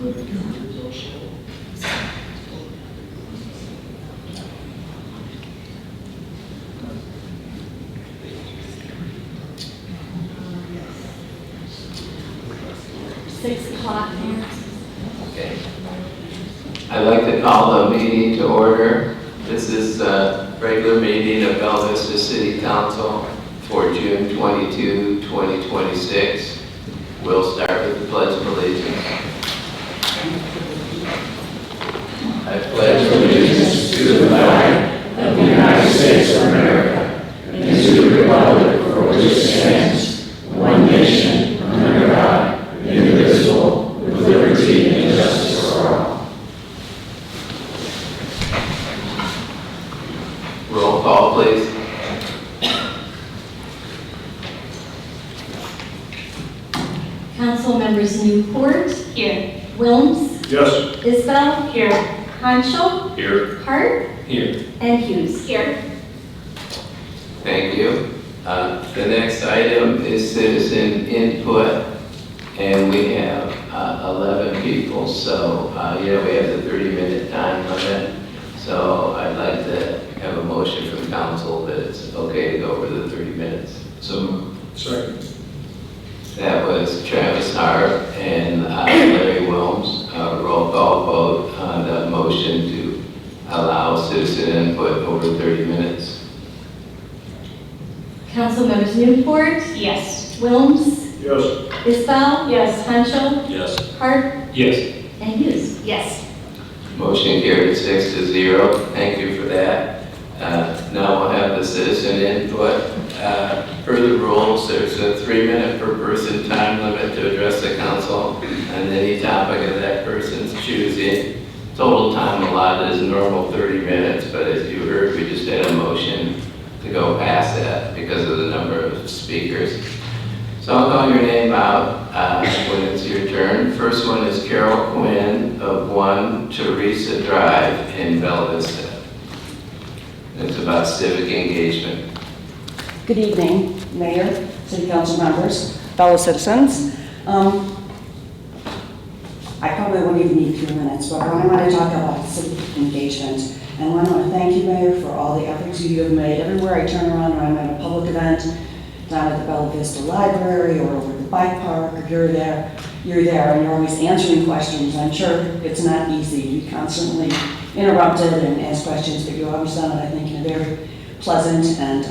Okay. I'd like to call the meeting to order. This is a regular meeting of Vista City Council for June 22, 2026. We'll start with the Pledge of Allegiance. I pledge allegiance to the flag of the United States of America and to the republic for which it stands, one nation, under God, indivisible, with liberty and justice for all. Roll call, please. Council members Newport. Here. Wilms. Yes. Isbell. Here. Hanschel. Here. Hart. Here. And Hughes. Here. Thank you. The next item is citizen input, and we have 11 people, so we have the 30-minute time limit. So I'd like to have a motion from council that it's okay to go over the 30 minutes. So, second. That was Travis Hart and Larry Wilms. Roll call vote on the motion to allow citizen input over 30 minutes. Council members Newport. Yes. Wilms. Yes. Isbell. Yes. Hanschel. Yes. Hart. Yes. And Hughes. Yes. Motion carried 6-0. Thank you for that. Now we'll have the citizen input. Per the rules, there's a 3-minute per person time limit to address the council on any topic of that person's choosing. Total time allotted is normal 30 minutes, but as you heard, we just had a motion to go past that because of the number of speakers. So I'll call your name out when it's your turn. First one is Carol Quinn of 1 Teresa Drive in Bella Vista. It's about civic engagement. Good evening, Mayor, City Council members, fellow citizens. I probably won't even need 3 minutes, but I want to talk about civic engagement. And I want to thank you, Mayor, for all the efforts you have made. Everywhere I turn around when I'm at a public event, down at the Bella Vista Library or over at the bike park, or you're there and you're always answering questions. I'm sure it's not easy. You constantly interrupted and asked questions, but you've always done it, I think, in a very pleasant and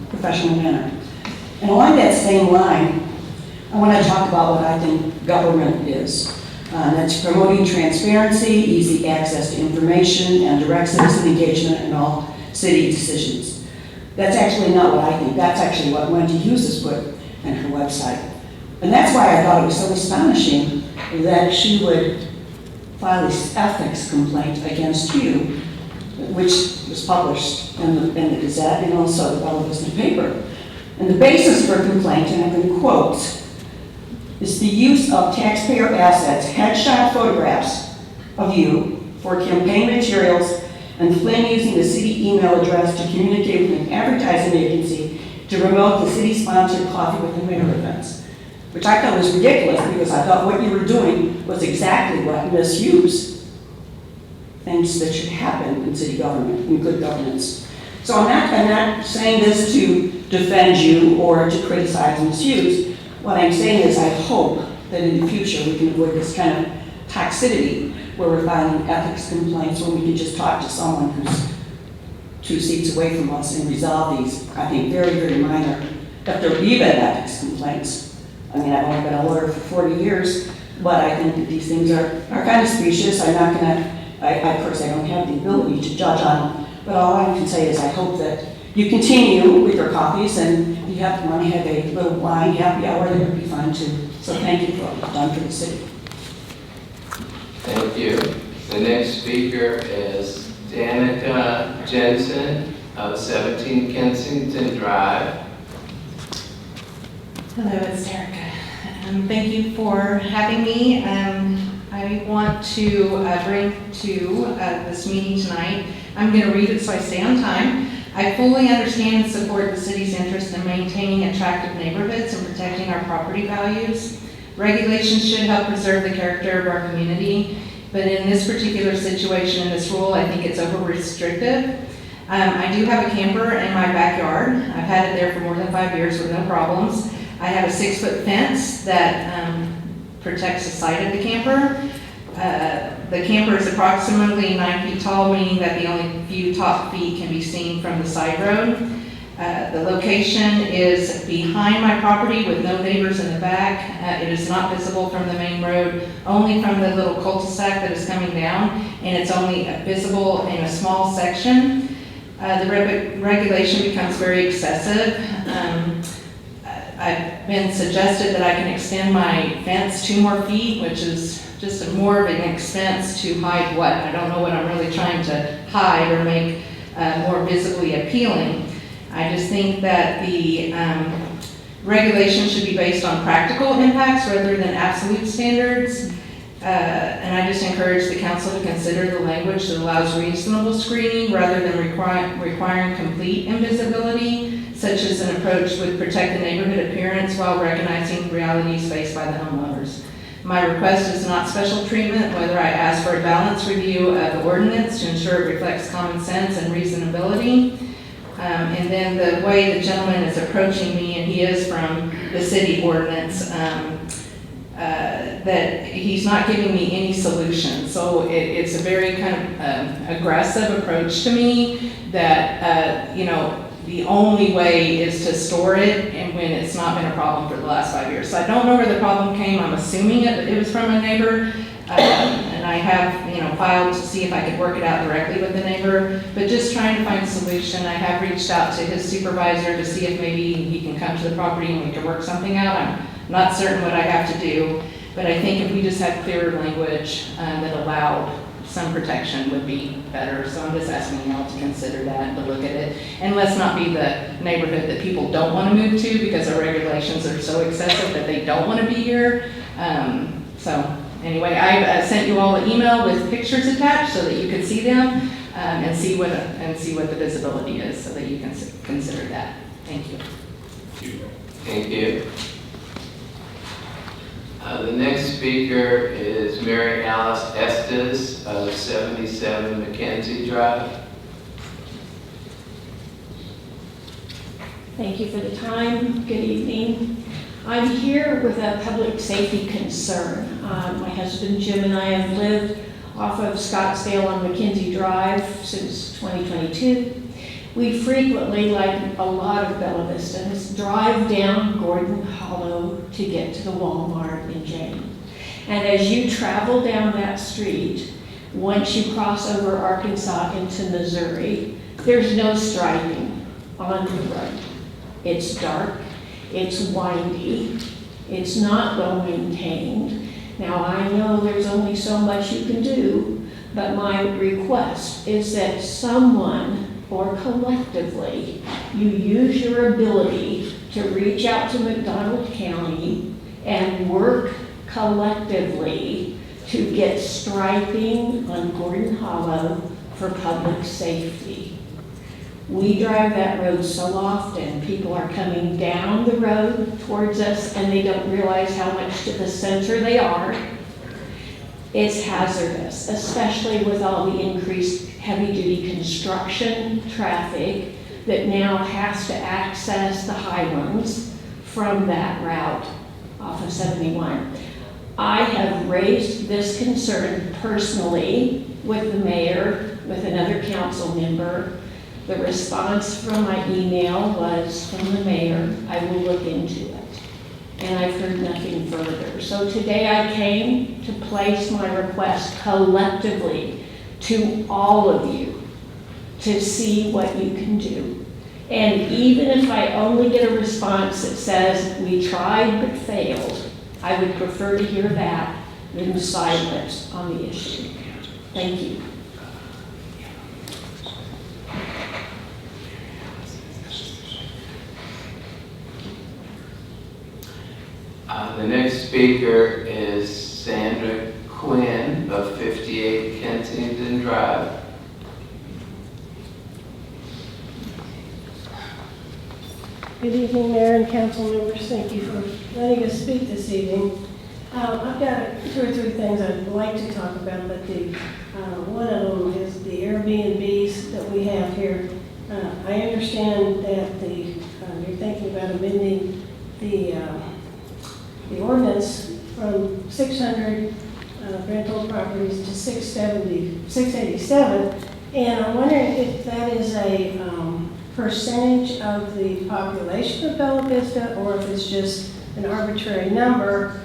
professional manner. And along that same line, I want to talk about what I think government is. That's promoting transparency, easy access to information, and direct citizen engagement in all city decisions. That's actually not what I think. That's actually what Wendy Hughes has put in her website. And that's why I thought it was so astonishing that she would file this ethics complaint against you, which was published in the Gazette and also the Bella Vista paper. And the basis for complaint, and I can quote, is the use of taxpayer assets, headshot photographs of you for campaign materials, and Flynn using the city email address to communicate with an advertising agency to promote the city-sponsored Coffee with the Mayor events, which I thought was ridiculous because I thought what you were doing was exactly what Ms. Hughes thinks that should happen in city government, in good governance. So I'm not saying this to defend you or to criticize Ms. Hughes. What I'm saying is I hope that in the future we can avoid this kind of toxicity where we're filing ethics complaints when we can just talk to someone who's 2 seats away from us and resolve these, I think, very, very minor, if they're even ethics complaints. I mean, I've only been a lawyer for 40 years, but I think that these things are kind of specious. I'm not going to, of course, I don't have the ability to judge on them, but all I can say is I hope that you continue with your coffees, and if you want to have a little wine happy hour, that would be fine too. So thank you for all you've done for the city. Thank you. The next speaker is Danica Jensen of 17 Kensington Drive. Hello, it's Erica. Thank you for having me. I want to bring to this meeting tonight, I'm going to read it so I stay on time. I fully understand and support the city's interest in maintaining attractive neighborhoods and protecting our property values. Regulations should help preserve the character of our community, but in this particular situation, in this rule, I think it's over restrictive. I do have a camper in my backyard. I've had it there for more than 5 years with no problems. I have a 6-foot fence that protects the side of the camper. The camper is approximately 9 feet tall, meaning that the only few top feet can be seen from the side road. The location is behind my property with no neighbors in the back. It is not visible from the main road, only from the little cul-de-sac that is coming down, and it's only visible in a small section. The regulation becomes very excessive. I've been suggested that I can extend my fence 2 more feet, which is just more of an expense to hide what. I don't know what I'm really trying to hide or make more visibly appealing. I just think that the regulation should be based on practical impacts rather than absolute standards. And I just encourage the council to consider the language that allows reasonable screening rather than requiring complete invisibility, such as an approach would protect the neighborhood appearance while recognizing realities faced by the homeowners. My request is not special treatment, whether I ask for a balanced review of the ordinance to ensure it reflects common sense and reasonability. And then the way the gentleman is approaching me, and he is from the city ordinance, that he's not giving me any solution. So it's a very kind of aggressive approach to me that, the only way is to store it, and when it's not been a problem for the last 5 years. So I don't know where the problem came. I'm assuming it was from a neighbor. And I have, filed to see if I could work it out directly with the neighbor, but just trying to find a solution. I have reached out to his supervisor to see if maybe he can come to the property and we can work something out. I'm not certain what I have to do, but I think if we just had clearer language that allowed some protection would be better. So I'm just asking you all to consider that and to look at it. And let's not be the neighborhood that people don't want to move to because our regulations are so excessive that they don't want to be here. Anyway, I've sent you all an email with pictures attached so that you can see them and see what the visibility is, so that you can consider that. Thank you. Thank you. The next speaker is Mary Alice Estes of 77 Mackenzie Drive. Thank you for the time. Good evening. I'm here with a public safety concern. My husband Jim and I have lived off of Scottsdale on Mackenzie Drive since 2022. We frequently, like a lot of Bella Vistans, drive down Gordon Hollow to get to the Walmart in Jane. And as you travel down that street, once you cross over Arkansas into Missouri, there's no striping on the road. It's dark. It's windy, it's not well maintained. Now I know there's only so much you can do, but my request is that someone, or collectively, you use your ability to reach out to McDonald County and work collectively to get striping on Gordon Hollow for public safety. We drive that road so often, people are coming down the road towards us and they don't realize how much to the center they are. It's hazardous, especially with all the increased heavy-duty construction traffic that now has to access the Highlands from that route off of 71. I have raised this concern personally with the mayor, with another council member. The response from my email was from the mayor, I will look into it. And I've heard nothing further. So today I came to place my request collectively to all of you to see what you can do. And even if I only get a response that says, we tried but failed, I would prefer to hear that than silence on the issue. Thank you. The next speaker is Sandra Quinn of 58 Kensington Drive. Good evening, Mayor and council members. Thank you for letting us speak this evening. I've got 2 or 3 things I'd like to talk about, but one of them is the Airbnbs that we have here. I understand that you're thinking about amending the ordinance from 600 rental properties to 687, and I'm wondering if that is a percentage of the population of Bella Vista, or if it's just an arbitrary number.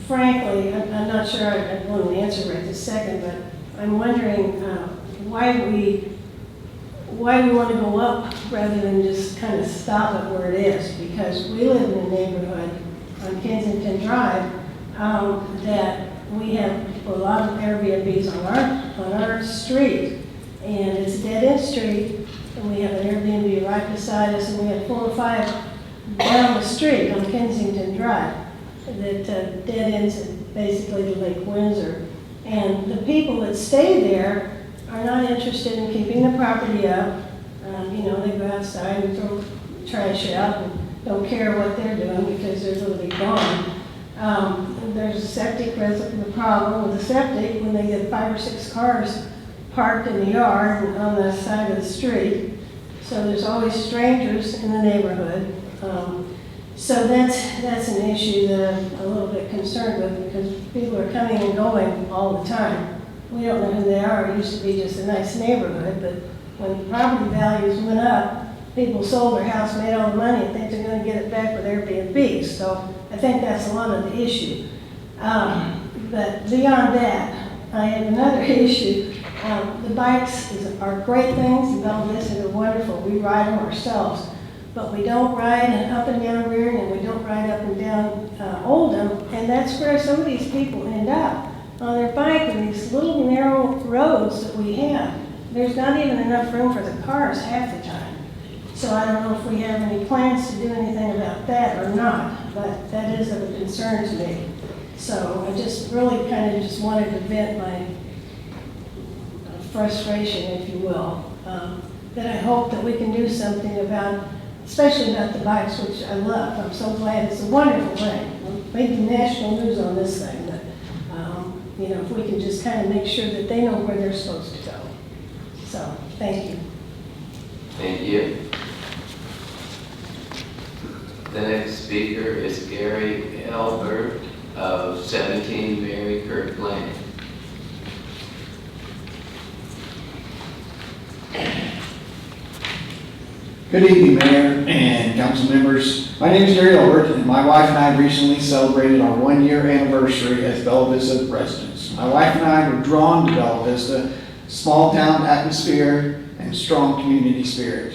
Frankly, I'm not sure I want an answer right this second, but I'm wondering why do we want to go up rather than just kind of stop it where it is? Because we live in a neighborhood on Kensington Drive that we have a lot of Airbnbs on our street, and it's a dead-end street, and we have an Airbnb right beside us, and we have 4 or 5 down the street on Kensington Drive that dead ends at basically to Lake Windsor. And the people that stay there are not interested in keeping the property up. They go outside and throw trash out and don't care what they're doing because they're literally gone. There's a septic the problem with the septic when they get 5 or 6 cars parked in the yard and on the side of the street. So there's always strangers in the neighborhood. So that's an issue that I'm a little bit concerned with because people are coming and going all the time. We don't know who they are. It used to be just a nice neighborhood, but when property values went up, people sold their house, made all the money, and think they're going to get it back with Airbnb. So I think that's a lot of the issue. But beyond that, I have another issue. The bikes are great things in Bella Vista. They're wonderful. We ride them ourselves. But we don't ride up and down Reardon, and we don't ride up and down Oldham, and that's where some of these people end up on their bike in these little narrow roads that we have. There's not even enough room for the cars half the time. So I don't know if we have any plans to do anything about that or not, but that is of a concern to me. So I just really kind of just wanted to vent my frustration, if you will, that I hope that we can do something about, especially about the bikes, which I love. I'm so glad. It's a wonderful thing. We're making national news on this thing, but if we can just kind of make sure that they know where they're supposed to go. So, thank you. Thank you. The next speaker is Gary Albert of 17 Mary Kirk Lane. Good evening, Mayor and council members. My name is Gary Albert, and my wife and I recently celebrated our 1-year anniversary as Bella Vista residents. My wife and I were drawn to Bella Vista, small town atmosphere and strong community spirit.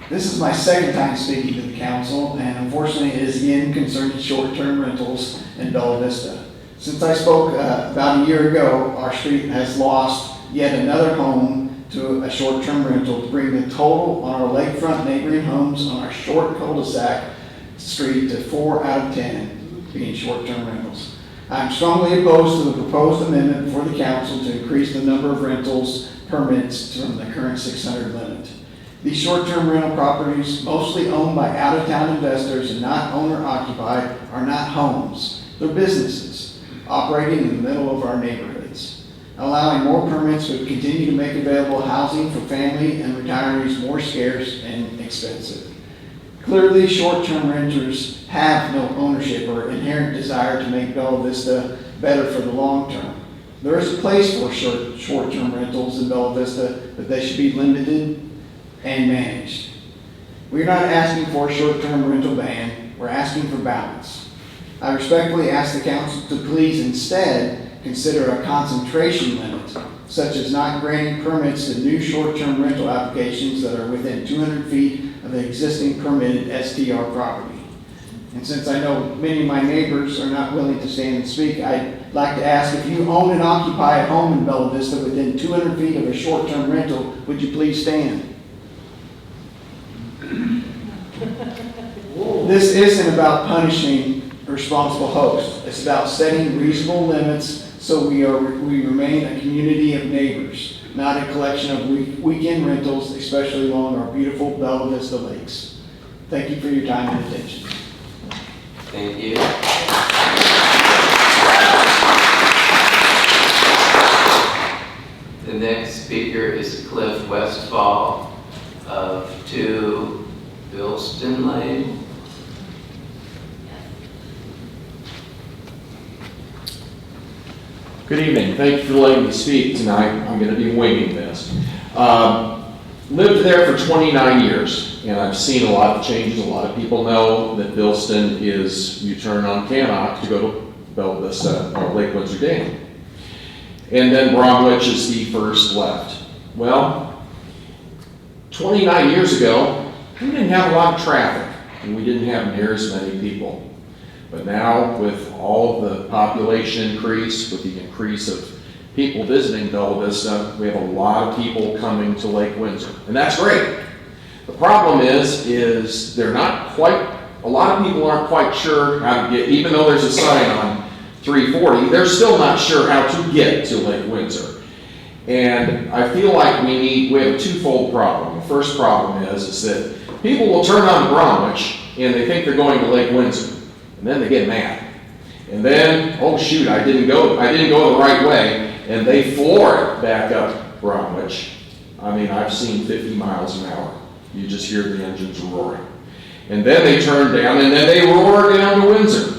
This is my second time speaking to the council, and unfortunately it is again concerning short-term rentals in Bella Vista. Since I spoke about a year ago, our street has lost yet another home to a short-term rental to bring the total on our lakefront neighboring homes on our short cul-de-sac street to 4 out of 10 being short-term rentals. I'm strongly opposed to the proposed amendment for the council to increase the number of rentals permits from the current 600 limit. These short-term rental properties, mostly owned by out-of-town investors and not owner-occupied, are not homes. They're businesses operating in the middle of our neighborhoods. Allowing more permits would continue to make available housing for family and retirees more scarce and expensive. Clearly, short-term renters have no ownership or inherent desire to make Bella Vista better for the long term. There is a place for short-term rentals in Bella Vista, but they should be limited and managed. We're not asking for a short-term rental ban, we're asking for balance. I respectfully ask the council to please instead consider a concentration limit, such as not granting permits to new short-term rental applications that are within 200 feet of the existing permitted STR property. And since I know many of my neighbors are not willing to stand and speak, I'd like to ask, if you own and occupy a home in Bella Vista within 200 feet of a short-term rental, would you please stand? This isn't about punishing responsible hosts. It's about setting reasonable limits so we remain a community of neighbors, not a collection of weekend rentals, especially along our beautiful Bella Vista lakes. Thank you for your time and attention. Thank you. next speaker is Cliff Westfall of 2 Bilston Lane. Good evening. Thank you for letting me speak tonight. I'm going to be winging this. Lived there for 29 years, and I've seen a lot of changes. A lot of people know that Bilston is, you turn on Cannock to go to Bella Vista or Lake Windsor Dam. And then Bromwich is the first left. Well, 29 years ago, we didn't have a lot of traffic, and we didn't have near as many people. But now, with all of the population increase, with the increase of people visiting Bella Vista, we have a lot of people coming to Lake Windsor, and that's great. The problem is they're not quite, a lot of people aren't quite sure how to get, even though there's a sign on 340, they're still not sure how to get to Lake Windsor. And I feel like we have a twofold problem. The first problem is that people will turn on Bromwich and they think they're going to Lake Windsor, and then they get mad. And then, oh shoot, I didn't go the right way, and they floor it back up Bromwich. I mean, I've seen 50 miles an hour. You just hear the engines roaring. And then they turn down, and then they roar down to Windsor.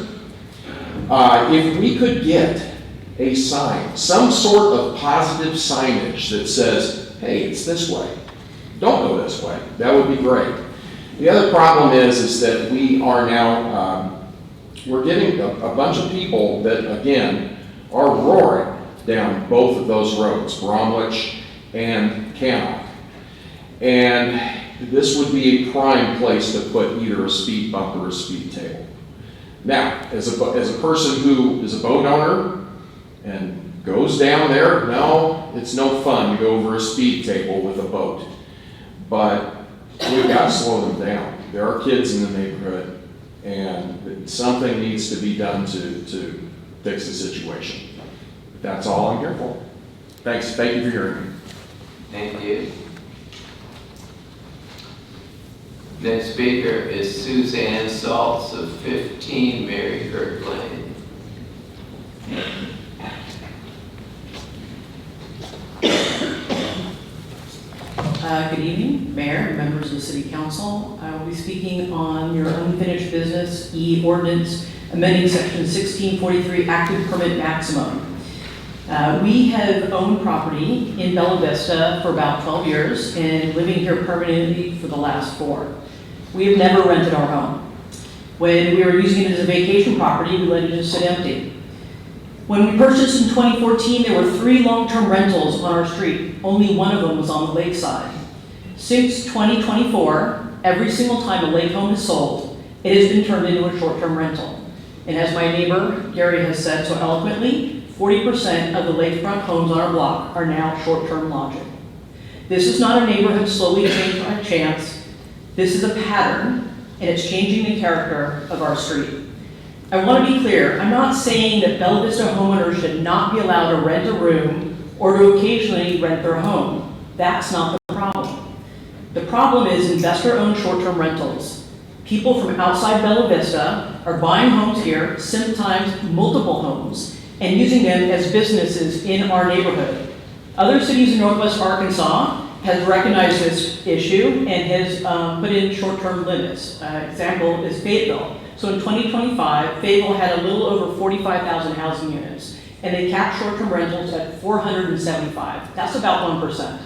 If we could get a sign, some sort of positive signage that says, hey, it's this way, don't go this way, that would be great. The other problem is that we are now, we're getting a bunch of people that, again, are roaring down both of those roads, Bromwich and Cannock. And this would be a prime place to put either a speed bump or a speed table. Now, as a person who is a boat owner and goes down there, no, it's no fun to go over a speed table with a boat. But we've got to slow them down. There are kids in the neighborhood, and something needs to be done to fix the situation. That's all I'm here for. Thanks. Thank you for hearing me. Thank you. Next speaker is Suzanne Saltz of 15 Mary Kirk Lane. Good evening, Mayor, members of the City Council. I will be speaking on your unfinished business ordinance amending Section 1643 active permit maximum. We have owned property in Bella Vista for about 12 years and living here permanently for the last 4. We have never rented our home. When we were using it as a vacation property, we let it just sit empty. When we purchased in 2014, there were 3 long-term rentals on our street. Only one of them was on the lakeside. Since 2024, every single time a lake home is sold, it has been turned into a short-term rental. And as my neighbor, Gary, has said so eloquently, 40% of the lakefront homes on our block are now short-term lodging. This is not a neighborhood slowly changing by chance. This is a pattern, and it's changing the character of our street. I want to be clear, I'm not saying that Bella Vista homeowners should not be allowed to rent a room or to occasionally rent their home. That's not the problem. The problem is investor-owned short-term rentals. People from outside Bella Vista are buying homes here, sometimes multiple homes, and using them as businesses in our neighborhood. Other cities in Northwest Arkansas has recognized this issue and has put in short-term limits. Example is Fayetteville. So in 2025, Fayetteville had a little over 45,000 housing units, and they capped short-term rentals at 475. That's about 1%.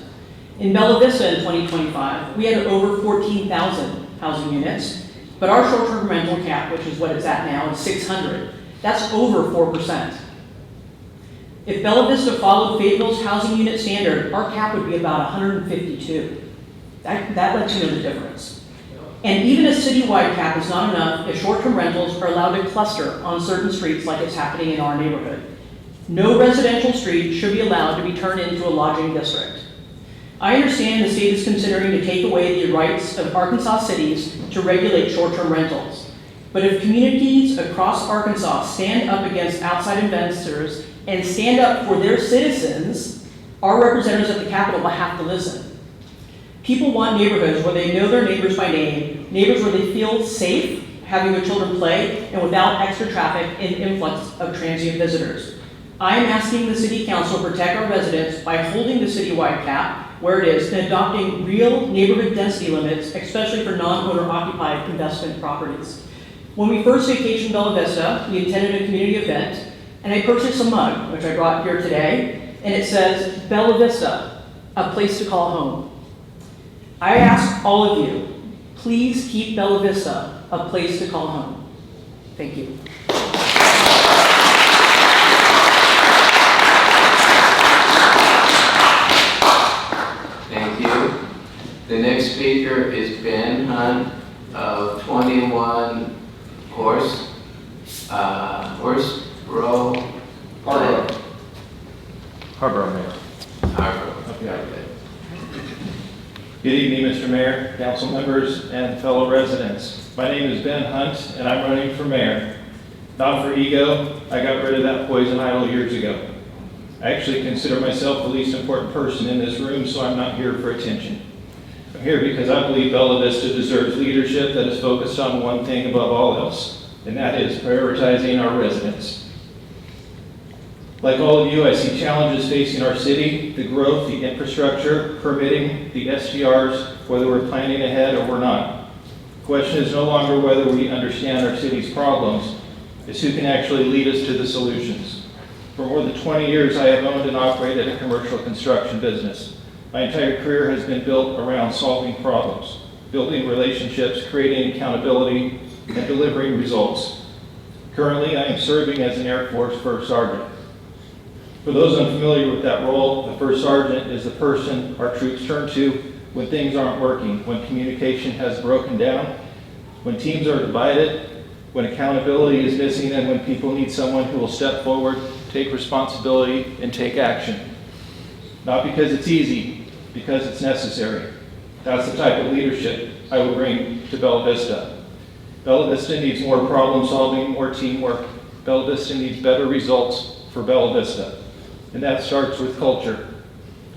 In Bella Vista in 2025, we had over 14,000 housing units, but our short-term rental cap, which is what it's at now, is 600. That's over 4%. If Bella Vista followed Fayetteville's housing unit standard, our cap would be about 152. That lets you know the difference. And even a citywide cap is not enough if short-term rentals are allowed to cluster on certain streets like it's happening in our neighborhood. No residential street should be allowed to be turned into a lodging district. I understand the state is considering to take away the rights of Arkansas cities to regulate short-term rentals. But if communities across Arkansas stand up against outside investors and stand up for their citizens, our representatives at the Capitol will have to listen. People want neighborhoods where they know their neighbors by name, neighbors where they feel safe having their children play, and without extra traffic and influx of transient visitors. I am asking the City Council to protect our residents by holding the citywide cap where it is and adopting real neighborhood density limits, especially for non-owner occupied investment properties. When we first vacationed Bella Vista, we attended a community event, and I purchased a mug, which I brought here today, and it says, Bella Vista, a place to call home. I ask all of you, please keep Bella Vista a place to call home. Thank you. Thank you. The next speaker is Ben Hunt of 21 Horseborough. Harborough Mayor. Harborough. Okay. Good evening, Mr. Mayor, council members, and fellow residents. My name is Ben Hunt, and I'm running for mayor. Not for ego, I got rid of that poison idol years ago. I actually consider myself the least important person in this room, so I'm not here for attention. I'm here because I believe Bella Vista deserves leadership that is focused on one thing above all else, and that is prioritizing our residents. Like all of you, I see challenges facing our city, the growth, the infrastructure, permitting, the STRs, whether we're planning ahead or we're not. The question is no longer whether we understand our city's problems, it's who can actually lead us to the solutions. For more than 20 years, I have owned and operated a commercial construction business. My entire career has been built around solving problems, building relationships, creating accountability, and delivering results. Currently, I am serving as an Air Force First Sergeant. For those unfamiliar with that role, the First Sergeant is the person our troops turn to when things aren't working, when communication has broken down, when teams are divided, when accountability is missing, and when people need someone who will step forward, take responsibility, and take action. Not because it's easy, because it's necessary. That's the type of leadership I will bring to Bella Vista. Bella Vista needs more problem solving, more teamwork. Bella Vista needs better results for Bella Vista. And that starts with culture.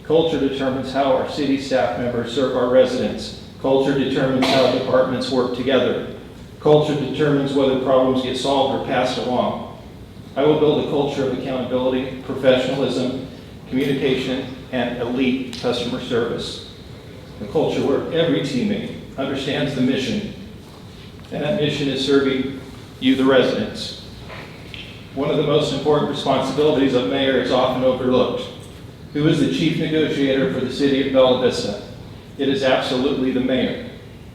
Culture determines how our city staff members serve our residents. Culture determines how departments work together. Culture determines whether problems get solved or passed along. I will build a culture of accountability, professionalism, communication, and elite customer service. A culture where every teammate understands the mission, and that mission is serving you, the residents. One of the most important responsibilities of mayor is often overlooked. Who is the chief negotiator for the city of Bella Vista? It is absolutely the mayor.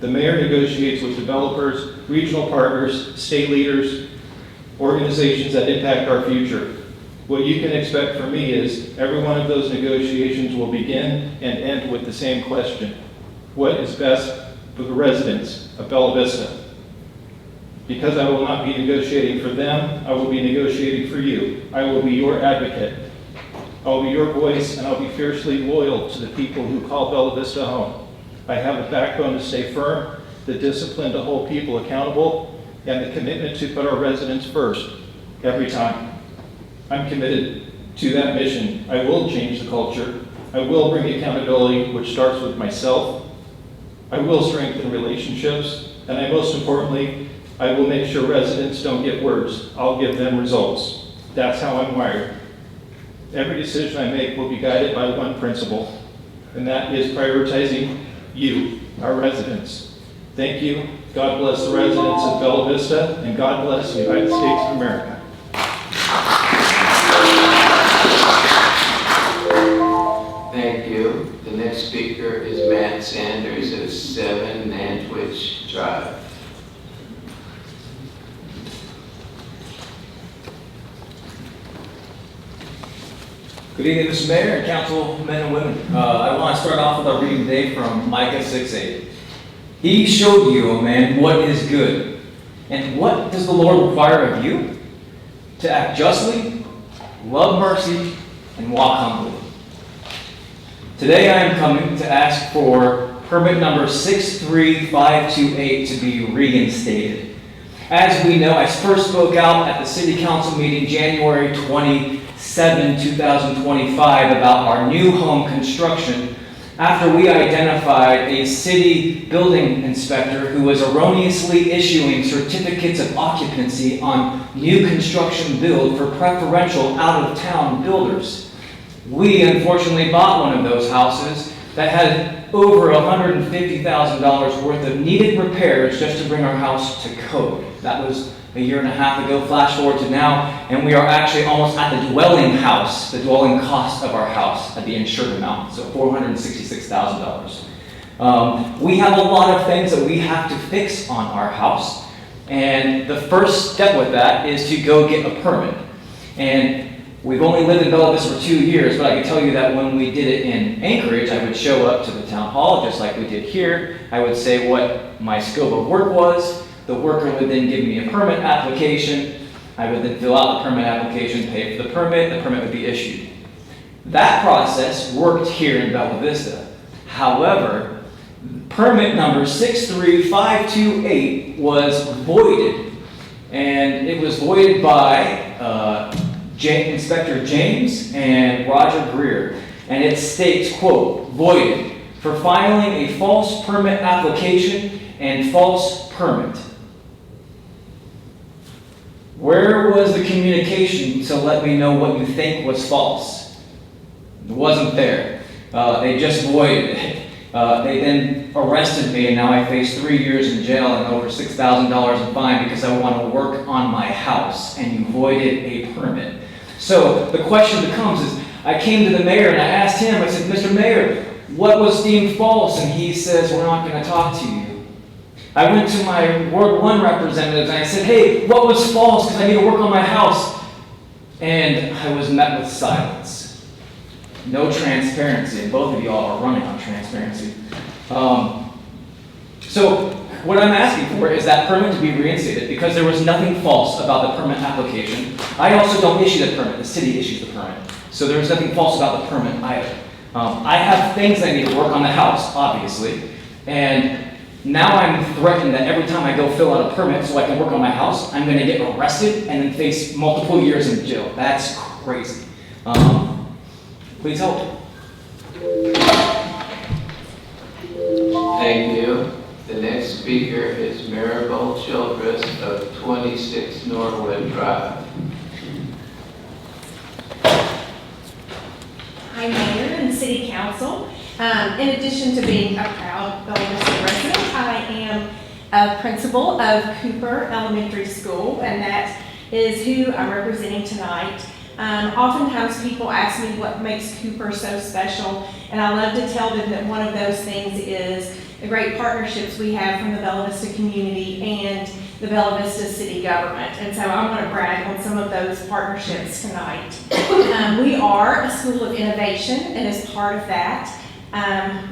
The mayor negotiates with developers, regional partners, state leaders, organizations that impact our future. What you can expect from me is every one of those negotiations will begin and end with the same question. What is best for the residents of Bella Vista? Because I will not be negotiating for them, I will be negotiating for you. I will be your advocate. I will be your voice, and I'll be fiercely loyal to the people who call Bella Vista home. I have the backbone to stay firm, the discipline to hold people accountable, and the commitment to put our residents first every time. I'm committed to that mission. I will change the culture. I will bring accountability, which starts with myself. I will strengthen relationships, and most importantly, I will make sure residents don't get words. I'll give them results. That's how I'm wired. Every decision I make will be guided by one principle, and that is prioritizing you, our residents. Thank you. God bless the residents of Bella Vista, and God bless the United States of America. Thank you. The next speaker is Matt Sanders of 7 Nantwich Drive. Good evening, Mr. Mayor and councilmen and women. I want to start off with our reading today from Micah 6:8. He showed you, O man, what is good. And what does the Lord require of you? To act justly, love mercy, and walk humbly. Today I am coming to ask for permit number 63528 to be reinstated. As we know, I first spoke out at the City Council meeting January 27, 2025 about our new home construction after we identified a city building inspector who was erroneously issuing certificates of occupancy on new construction build for preferential out-of-town builders. We unfortunately bought one of those houses that had over $150,000 worth of needed repairs just to bring our house to code. That was a year and a half ago. Flash forward to now, and we are actually almost at the dwelling house, the dwelling cost of our house at the insured amount, so $466,000. We have a lot of things that we have to fix on our house, and the first step with that is to go get a permit. And we've only lived in Bella Vista for 2 years, but I can tell you that when we did it in Anchorage, I would show up to the town hall, just like we did here. I would say what my scope of work was. The worker would then give me a permit application. I would then fill out the permit application, pay for the permit would be issued. That process worked here in Bella Vista. However, permit number 63528 was voided, and it was voided by Inspector James and Roger Greer, and it states, quote, voided for filing a false permit application and false permit. Where was the communication to let me know what you think was false? It wasn't there. They just voided it. They then arrested me, and now I face 3 years in jail and over $6,000 in fine because I want to work on my house, and you voided a permit. So the question becomes is, I came to the mayor and I asked him, I said, Mr. Mayor, what was deemed false? And he says, we're not going to talk to you. I went to my Ward 1 representatives and I said, hey, what was false? Because I need to work on my house. And I was met with silence. No transparency, and both of you all are running on transparency. So what I'm asking for is that permit to be reinstated because there was nothing false about the permit application. I also don't issue the permit, the city issues the permit. So there was nothing false about the permit either. I have things I need to work on the house, obviously, and now I'm threatened that every time I go fill out a permit so I can work on my house, I'm gonna get arrested and then face multiple years in jail. That's crazy. Please help. Thank you. The next speaker is Maribel Childress of 26 Norwood Drive. Hi, Mayor and City Council. In addition to being a proud Bella Vista resident, I am a principal of Cooper Elementary School, and that is who I'm representing tonight. Oftentimes people ask me what makes Cooper so special, and I love to tell them that one of those things is the great partnerships we have from the Bella Vista community and the Bella Vista city government. And so I want to brag on some of those partnerships tonight. We are a school of innovation, and as part of that,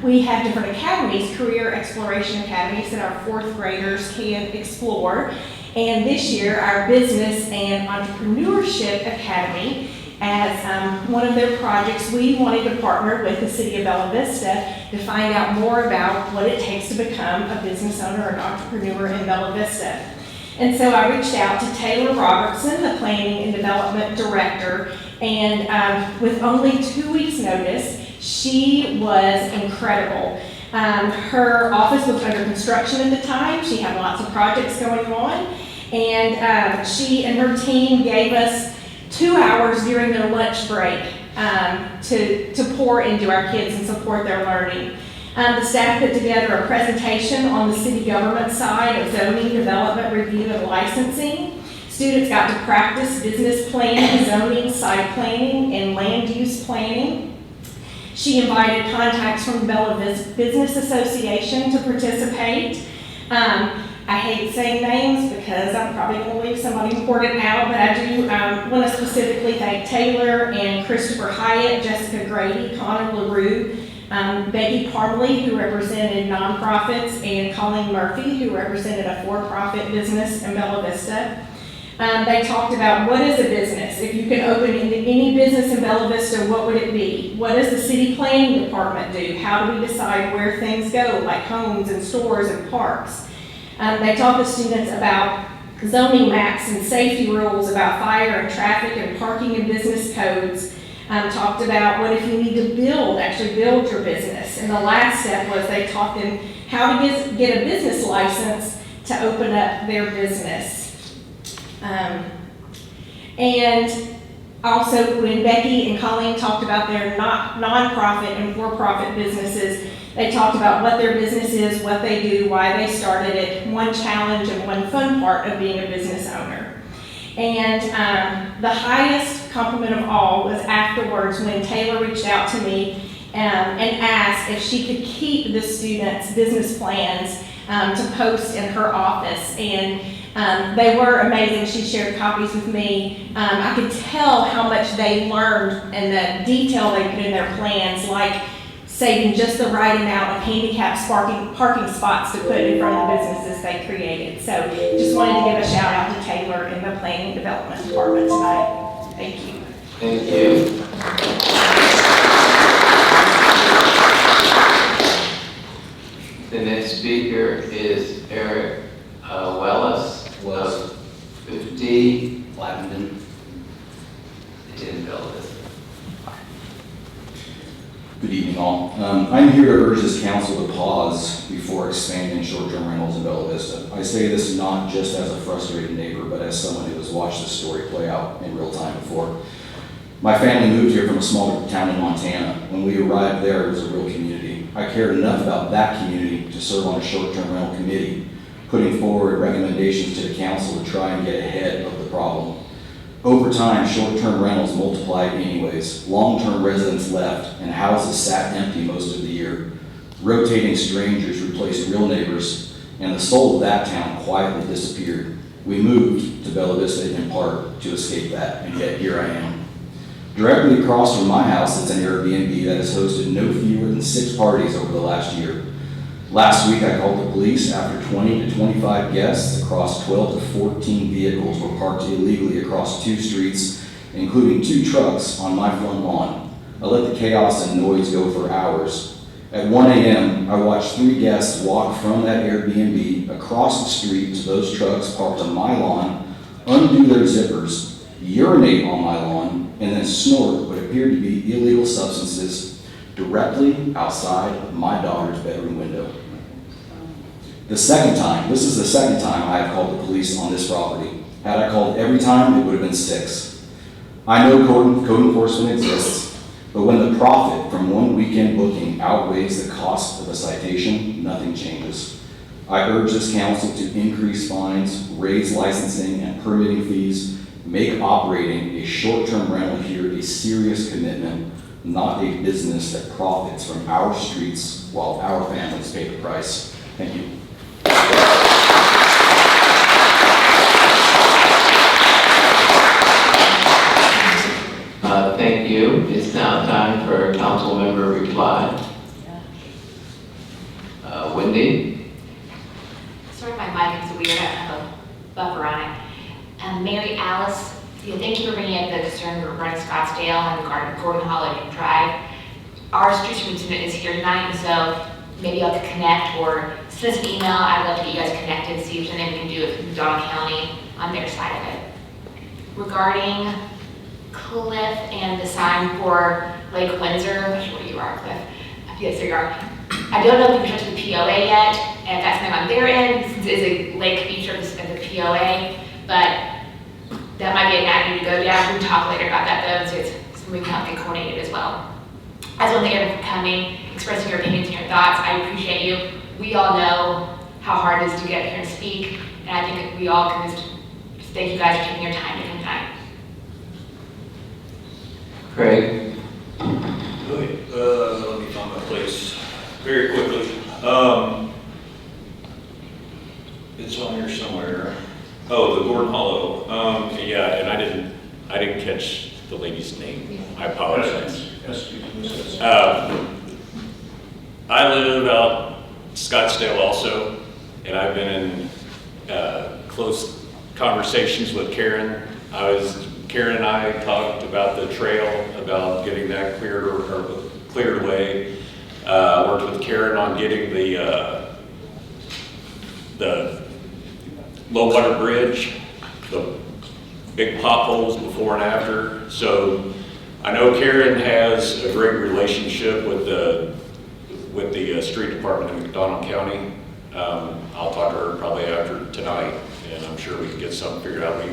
we have different academies, career exploration academies, that our 4th graders can explore. And this year, our Business and Entrepreneurship Academy, as one of their projects, we wanted to partner with the City of Bella Vista to find out more about what it takes to become a business owner or an entrepreneur in Bella Vista. And so I reached out to Taylor Robertson, the Planning and Development Director, and with only 2 weeks' notice, she was incredible. Her office was under construction at the time. She had lots of projects going on, and she and her team gave us 2 hours during their lunch break to pour into our kids and support their learning. The staff put together a presentation on the city government side of zoning, development, review, and licensing. Students got to practice business planning, zoning, site planning, and land use planning. She invited contacts from the Bella Business Association to participate. I hate saying names because I'm probably going to leave somebody important out, but I do want to specifically thank Taylor and Christopher Hyatt, Jessica Grady, Connor LaRue, Becky Parmley, who represented nonprofits, and Colleen Murphy, who represented a for-profit business in Bella Vista. They talked about what is a business. If you could open any business in Bella Vista, what would it be? What does the city planning department do? How do we decide where things go, like homes and stores and parks? They taught the students about zoning maps and safety rules, about fire and traffic and parking and business codes. talked about what if you need to actually build your business. And the last step was they taught them how to get a business license to open up their business. And also, when Becky and Colleen talked about their nonprofit and for-profit businesses, they talked about what their business is, what they do, why they started it, one challenge and one fun part of being a business owner. And the highest compliment of all was afterwards when Taylor reached out to me and asked if she could keep the students' business plans to post in her office. And they were amazing. She shared copies with me. I could tell how much they learned and the detail they put in their plans, like saving just the right amount of handicapped parking spots to put in front of the businesses they created. So just wanted to give a shout out to Taylor and the Planning and Development Department tonight. Thank you. Thank you. The next speaker is Eric Wellis of 50 Blackman. in Bella Vista. Good evening, all. I'm here to urge this council to pause before expanding short-term rentals in Bella Vista. I say this not just as a frustrated neighbor, but as someone who has watched this story play out in real time before. My family moved here from a small town in Montana. When we arrived there, it was a real community. I cared enough about that community to serve on a short-term rental committee, putting forward recommendations to the council to try and get ahead of the problem. Over time, short-term rentals multiplied anyways. Long-term residents left, and houses sat empty most of the year. Rotating strangers replaced real neighbors, and the soul of that town quietly disappeared. We moved to Bella Vista in part to escape that, and yet here I am. Directly across from my house is an Airbnb that has hosted no fewer than 6 parties over the last year. Last week, I called the police after 20 to 25 guests across 12 to 14 vehicles were parked illegally across 2 streets, including 2 trucks on my front lawn. I let the chaos and noise go for hours. At 1 a.m., I watched 3 guests walk from that Airbnb across the street to those trucks parked on my lawn, undo their zippers, urinate on my lawn, and then snort what appeared to be illegal substances directly outside of my daughter's bedroom window. This is the second time I have called the police on this property. Had I called every time, it would have been 6. I know code enforcement exists, but when the profit from one weekend booking outweighs the cost of a citation, nothing changes. I urge this council to increase fines, raise licensing and permitting fees, make operating a short-term rental here a serious commitment, not a business that profits from our streets while our families pay the price. Thank you. Thank you. It's now time for a council member reply. Wendy? Sorry, my mic is weird. I have a buffer on it. Mary Alice, thank you for bringing up the concern regarding Scottsdale and Gordon Hollow Drive. Our street superintendent is here tonight, so maybe y'all could connect or send us an email. I'd love to get you guys connected and see if there's anything we can do with McDonald County on their side of it. Regarding Cliff and the sign for Lake Windsor, I'm not sure where you are, Cliff. Yes, there you are. I don't know if you've touched the POA yet, and if that's something on their end, since it is a lake feature of the POA, but that might be an avenue to go down. We can talk later about that though, so it's something we can help get coordinated as well. I just want to thank everyone for coming, expressing your opinions and your thoughts. I appreciate you. We all know how hard it is to get up here and speak, and I think that we all can just thank you guys for taking your time to come tonight. Craig? Okay, let me find my place very quickly. It's on here somewhere. Oh, the Gordon Hollow. Yeah, and I didn't catch the lady's name. I apologize. I live out Scottsdale also, and I've been in close conversations with Karen. Karen and I talked about the trail, about getting that cleared away. Worked with Karen on getting the low water bridge, the big potholes before and after. So I I know Karen has a great relationship with the street department in McDonald County. I'll talk to her probably after tonight, and I'm sure we can get something figured out.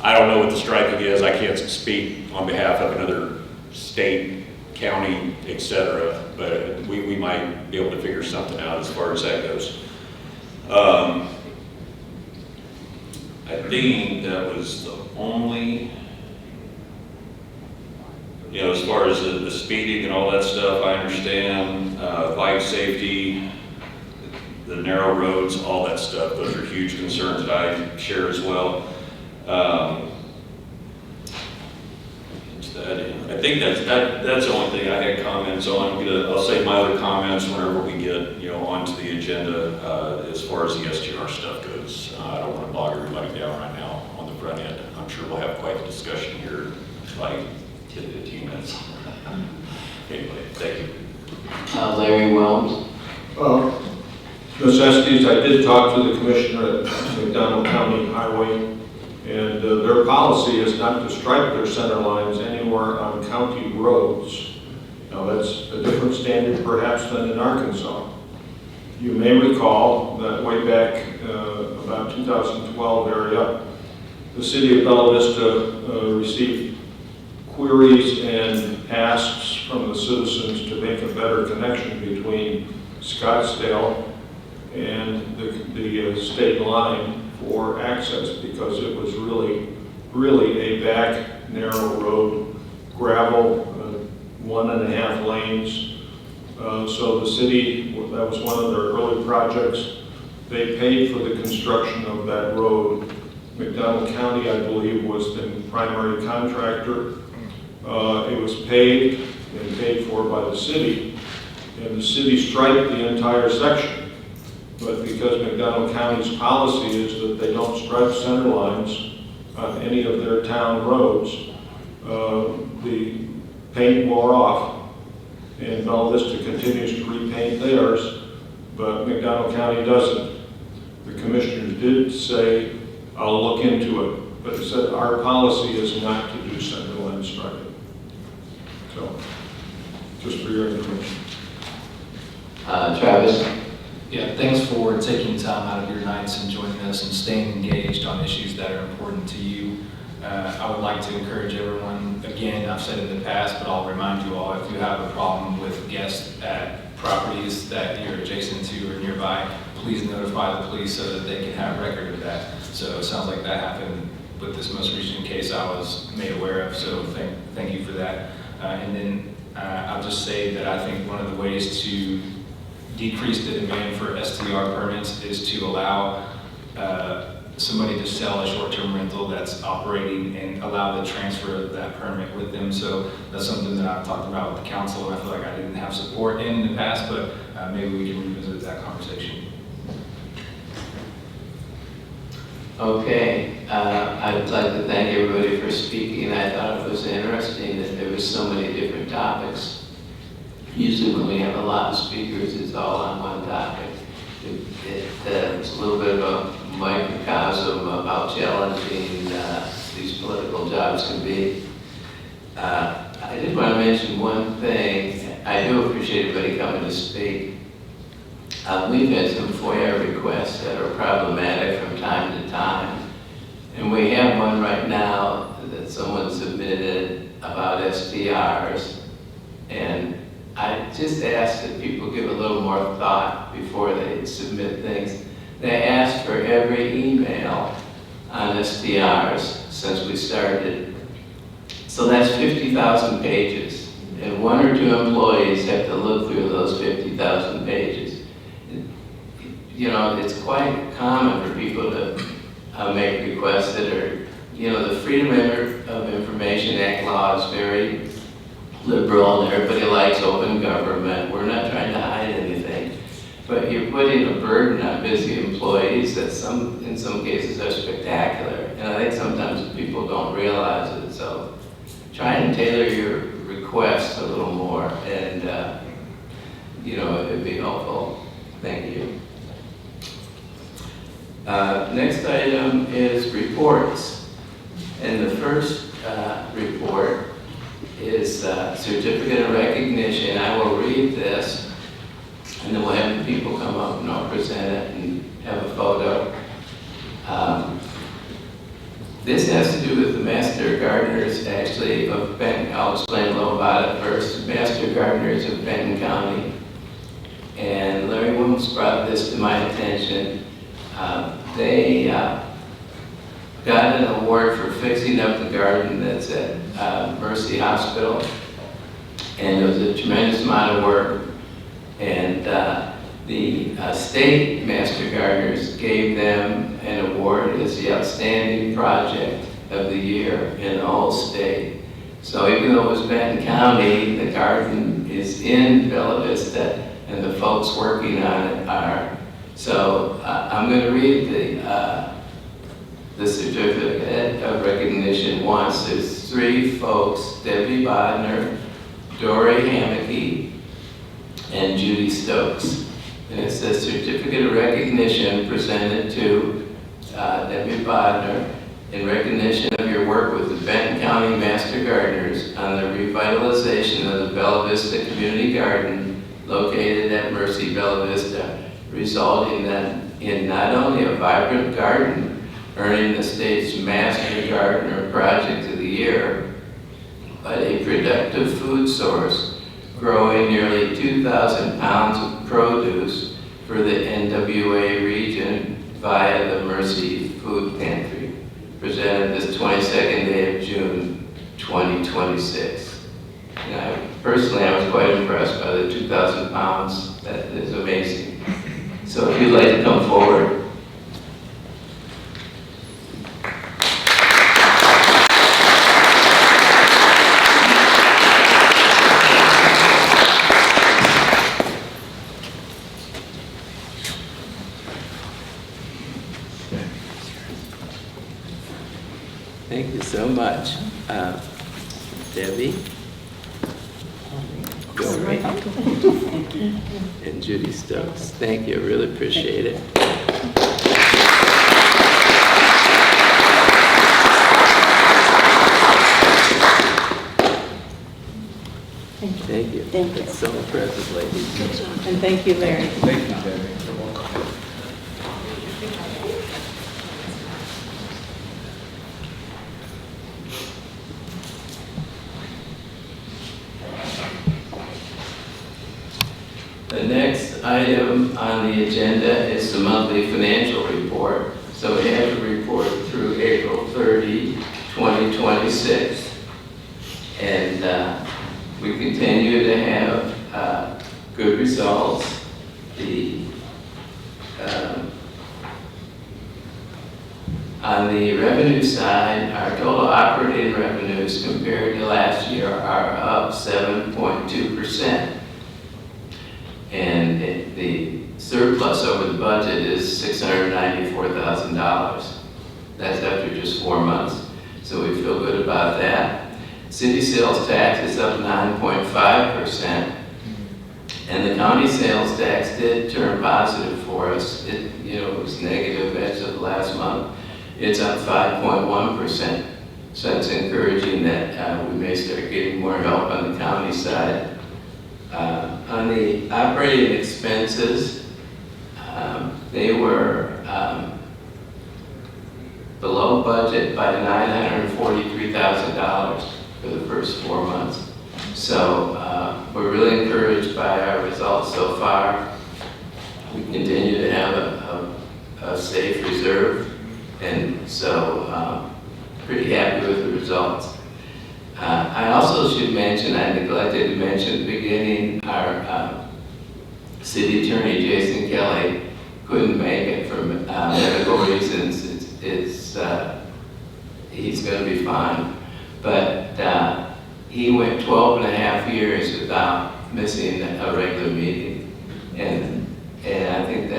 I don't know what the striking is. I can't speak on behalf of another state, county, etc., but we might be able to figure something out as far as that goes. I think that was the only, as far as the speeding and all that stuff, I understand, bike safety, the narrow roads, all that stuff. Those are huge concerns that I share as well. I think that's the only thing I had comments on. I'll save my other comments whenever we get onto the agenda as far as the STR stuff goes. I don't want to bog everybody down right now on the front end. I'm sure we'll have quite a discussion here in like 10, 15 minutes. Anyway, thank you. Larry Wilms. Necessities, I did talk to the commissioner at McDonald County Highway, and their policy is not to stripe their center lines anywhere on county roads. Now that's a different standard perhaps than in Arkansas. You may recall that way back about 2012 area, the city of Bella Vista received queries and asks from the citizens to make a better connection between Scottsdale and the state line for access, because it was really a back narrow road, gravel, 1.5 lanes. So the city, that was one of their early projects. They paid for the construction of that road. McDonald County, I believe, was the primary contractor. It was paved and paid for by the city, and the city striped the entire section. But because McDonald County's policy is that they don't stripe center lines on any of their town roads, the paint wore off, and Bella Vista continues to repaint theirs, but McDonald County doesn't. The commissioners did say, I'll look into it, but it said our policy is not to do center line striping. So, just for your information. Travis. Yeah, thanks for taking time out of your nights and joining us and staying engaged on issues that are important to you. I would like to encourage everyone, again, I've said it in the past, but I'll remind you all, if you have a problem with guests at properties that you're adjacent to or nearby, please notify the police so that they can have record of that. So it sounds like that happened with this most recent case I was made aware of, so thank you for that. And then I'll just say that I think one of the ways to decrease the demand for STR permits is to allow somebody to sell a short-term rental that's operating and allow the transfer of that permit with them. So that's something that I've talked about with the council, and I feel like I didn't have support in the past, but maybe we can revisit that conversation. Okay, I would like to thank everybody for speaking. I thought it was interesting that there were so many different topics. Usually when we have a lot of speakers, it's all on one topic. It's a little bit of a microcosm of how challenging these political jobs can be. I did want to mention one thing. I do appreciate everybody coming to speak. We've had some FOIA requests that are problematic from time to time. And we have one right now that someone submitted about STRs. And I just ask that people give a little more thought before they submit things. They asked for every email on STRs since we started. So that's 50,000 pages. And 1 or 2 employees have to look through those 50,000 pages. It's quite common for people to make requests that are, the Freedom of Information Act law is very liberal and everybody likes open government. We're not trying to hide anything. But you're putting a burden on busy employees that in some cases are spectacular. And I think sometimes people don't realize it. So try and tailor your requests a little more and, it'd be helpful. Thank you. Next item is reports. And the first report is certificate of recognition. I will read this, and then we'll have the people come up and I'll present it and have a photo. This has to do with the Master Gardeners, actually, of Benton. I'll explain a little about it first. Master Gardeners of Benton County. And Larry Williams brought this to my attention. They got an award for fixing up the garden that's at Mercy Hospital. And it was a tremendous amount of work. And the state Master Gardeners gave them an award as the outstanding project of the year in the whole state. So even though it was Benton County, the garden is in Bella Vista, and the folks working on it are. So I'm going to read the certificate of recognition once. There's 3 folks: Debbie Bodner, Dory Hammocky, and Judy Stokes. And it says certificate of recognition presented to Debbie Bodner in recognition of your work with the Benton County Master Gardeners on the revitalization of the Bella Vista Community Garden located at Mercy Bella Vista, resulting in not only a vibrant garden, earning the state's Master Gardener Project of the Year, but a productive food source, growing nearly 2,000 pounds of produce for the NWA region via the Mercy Food Pantry, presented this 22nd day of June, 2026. Personally, I was quite impressed by the 2,000 pounds. That is amazing. So if you'd like to come forward. Thank you so much. Debbie, Dory, and Judy Stokes. Thank you, I really appreciate it. Thank you. Thank you. It's so impressive, ladies. And thank you, Larry. Thank you, Debbie. The next item on the agenda is the monthly financial report. So we have a report through April 30, 2026. And we continue to have good results. On the revenue side, our total operating revenues compared to last year are up 7.2%. And the surplus over the budget is $694,000. That's after just 4 months. So we feel good about that. City sales tax is up 9.5%. And the county sales tax did turn positive for us. It was negative as of last month. It's up 5.1%. So that's encouraging that we may start getting more help on the county side. On the operating expenses, they were below budget by $943,000 for the first 4 months. So we're really encouraged by our results so far. We continue to have a safe reserve, and so pretty happy with the results. I also should mention, I neglected to mention at the beginning, our city attorney, Jason Kelly, couldn't make it for medical reasons. He's going to be fine. But he went 12 and a half years without missing a regular meeting. And I think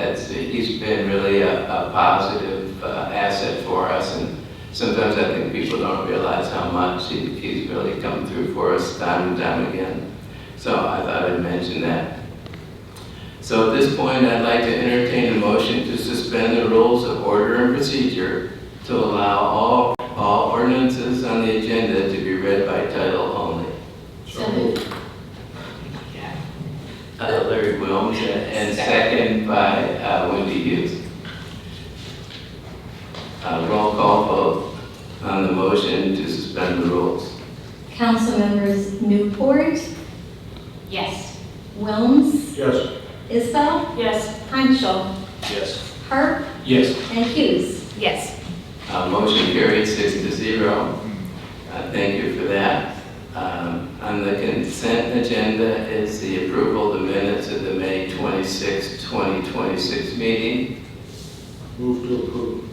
he's been really a positive asset for us. And sometimes I think people don't realize how much he's really come through for us time and time again. So I thought I'd mention that. So at this point, I'd like to entertain a motion to suspend the rules of order and procedure to allow all ordinances on the agenda to be read by title only. motion to suspend the rules? Council members Newport, Yes. Wilms, Yes. Isbell, Yes. Hanschel, Yes. Harp, Yes. and Hughes. Yes. Motion carried 6-0. Thank you for that. On the consent agenda is the approval of the minutes of the May 26, 2026 meeting. Move to approve.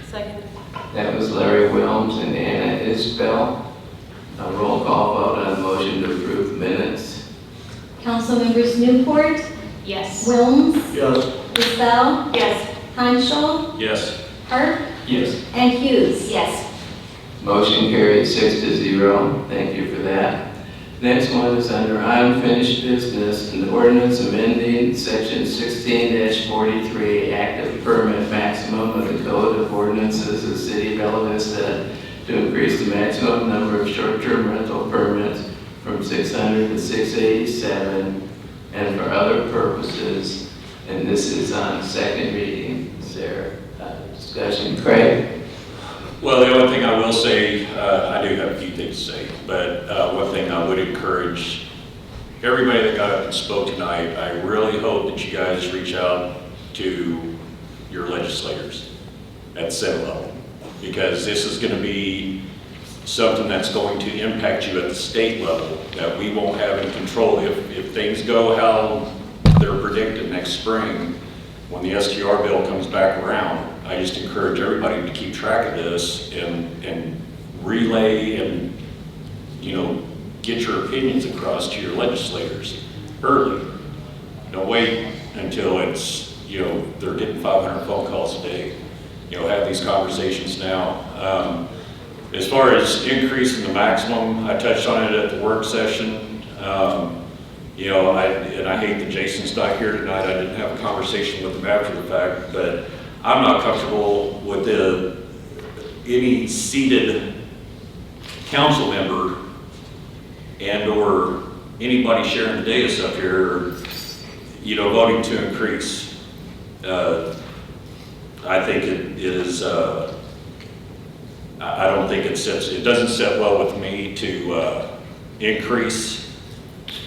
Second. That was Larry Wilms and Anna Isbell. A roll call vote on the motion to approve minutes. Council members Newport, Yes. Wilms, Yes. Isbell, Yes. Hanschel, Yes. Harp, Yes. and Hughes. Yes. Motion carried 6-0. Thank you for that. Next one is under unfinished business, an ordinance amending section 16-43, active permit maximum of the Code of Ordinances of the City of Bella Vista to increase the maximum number of short-term rental permits from 600 to 687 and for other purposes. And this is on second reading. Is there discussion? Craig? Well, the only thing I will say, I do have a few things to say, but one thing I would encourage everybody that got up and spoke tonight, I really hope that you guys reach out to your legislators at the Senate level, because this is going to be something that's going to impact you at the state level that we won't have in control. If things go how they're predicted next spring, when the STR bill comes back around, I just encourage everybody to keep track of this and relay and, get your opinions across to your legislators early. Don't wait until it's, they're getting 500 phone calls a day. Have these conversations now. As far as increasing the maximum, I touched on it at the work session. I hate that Jason's not here tonight. I didn't have a conversation with him after the fact, but I'm not comfortable with any seated council member and or anybody sharing the dais up here, voting to increase. I think it is, I don't think it doesn't sit well with me to increase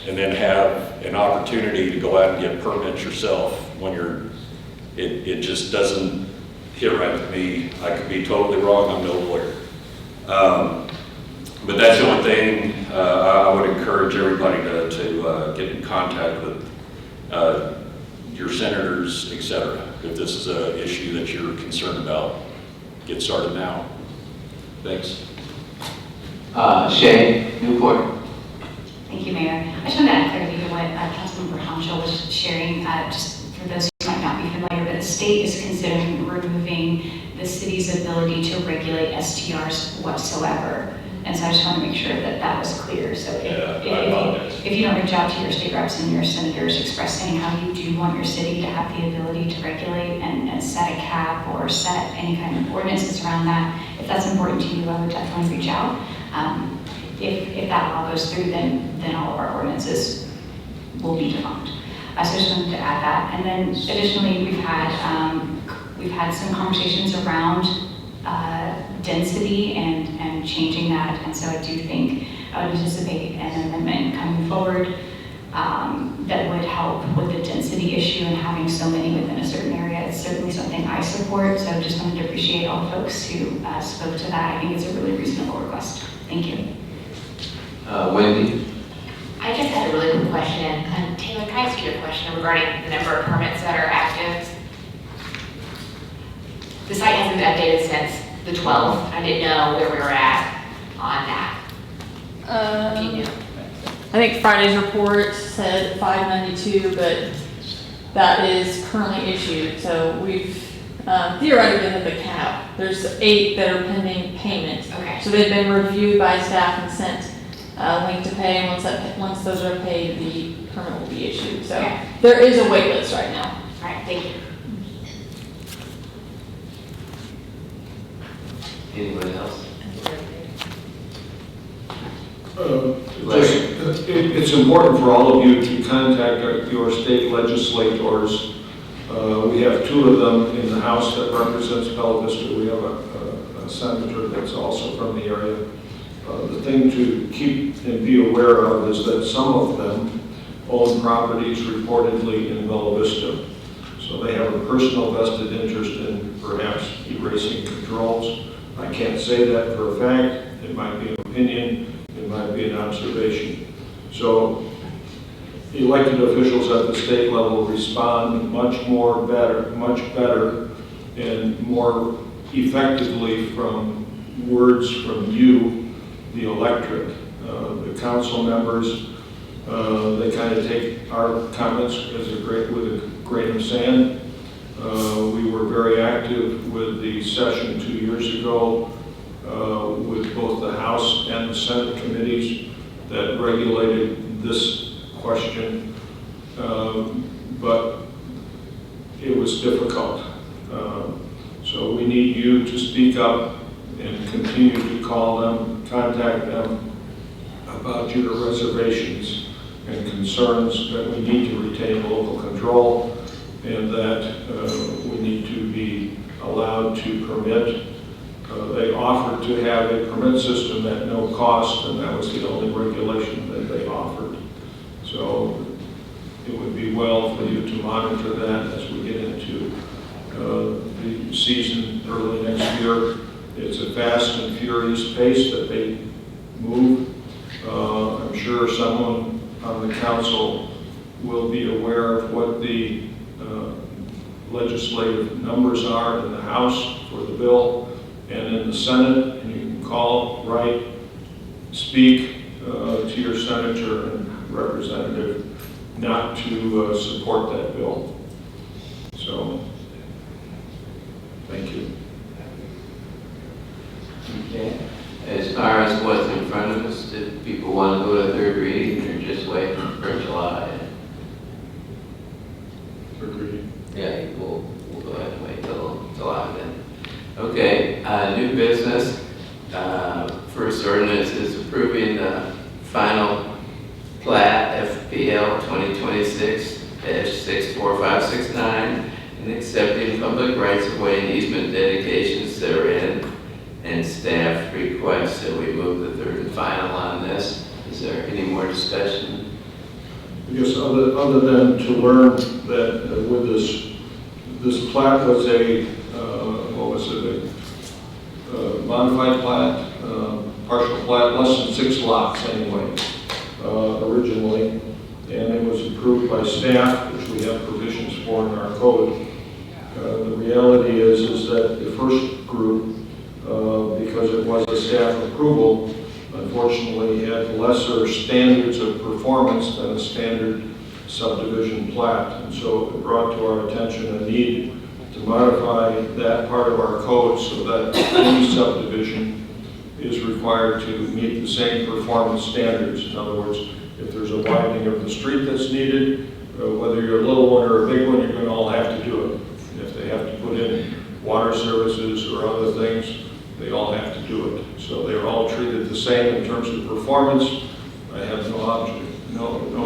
and then have an opportunity to go out and get permits yourself when it just doesn't hit right with me. I could be totally wrong, I'm no lawyer. But that's the only thing I would encourage everybody to get in contact with your senators, et cetera. If this is an issue that you're concerned about, get started now. Thanks. Shay, Newport. Thank you, Mayor. I just wanted to add clarity to what Councilmember Hanschel was sharing. Just for those who might not be familiar, but the state is considering removing the city's ability to regulate STRs whatsoever. And so I just want to make sure that that was clear. So if you don't reach out to your state reps and your senators expressing how you do want your city to have the ability to regulate and set a cap or set any kind of ordinances around that, if that's important to you, I would definitely reach out. If that law goes through, then all of our ordinances will be defunct. So I just wanted to add that. And then additionally, we've had some conversations around density and changing that. And so I do think I would anticipate an amendment coming forward that would help with the density issue and having so many within a certain area. It's certainly something I support. So I just wanted to appreciate all the folks who spoke to that. I think it's a really reasonable request. Thank you. Wendy? I just had a really quick question. Taylor, can I ask you a question regarding the number of permits that are active? The site hasn't been updated since the 12th. I didn't know where we were at on that. If you knew. I think Friday's report said 592, but that is currently issued. So we've theoretically hit the cap. There's 8 that are pending payment. Okay. So they've been reviewed by staff and sent a link to pay, and once those are paid, the permit will be issued. So okay. There is a wait list right now. All right, thank you. Anyone else? It's important for all of you to contact your state legislators. We have 2 of them in the House that represents Bella Vista. We have a senator that's also from the area. The thing to keep and be aware of is that some of them own properties reportedly in Bella Vista. So they have a personal vested interest in perhaps erasing controls. I can't say that for a fact. It might be an opinion. It might be an observation. So elected officials at the state level respond much better, and more effectively from words from you, the electorate. The council members, they kind of take our comments with a grain of sand. We were very active with the session 2 years ago with both the House and the Senate committees that regulated this question, but it was difficult. So we need you to speak up and continue to call them, contact them about your reservations and concerns that we need to retain local control and that we need to be allowed to permit. They offered to have a permit system at no cost, and that was the only regulation that they offered. So it would be well for you to monitor that as we get into the season early next year. It's a fast and furious pace that they move. I'm sure someone on the council will be aware of what the legislative numbers are in the House for the bill and in the Senate, and you can call, write, speak to your senator and representative not to support that bill. So, thank you. Okay. As far as what's in front of us, do people want to go to third reading or just wait for July? Third reading. Yeah, we'll go ahead and wait till July then. Okay, new business. First ordinance is approving the final plat FPL 2026-64569 and accepting public rights of way and easement dedications therein. And staff requests that we move the third and final on this. Is there any more discussion? I guess other than to learn that with this plat was a, what was it, a modified plat, partial plat, less than 6 lots anyway, originally. And it was approved by staff, which we have provisions for in our code. The reality is that the first group, because it was a staff approval, unfortunately had lesser standards of performance than a standard subdivision plat. And so it brought to our attention a need to modify that part of our code so that any subdivision is required to meet the same performance standards. In other words, if there's a widening of the street that's needed, whether you're a little one or a big one, you're going to all have to do it. If they have to put in water services or other things, they all have to do it. So they're all treated the same in terms of performance. I have no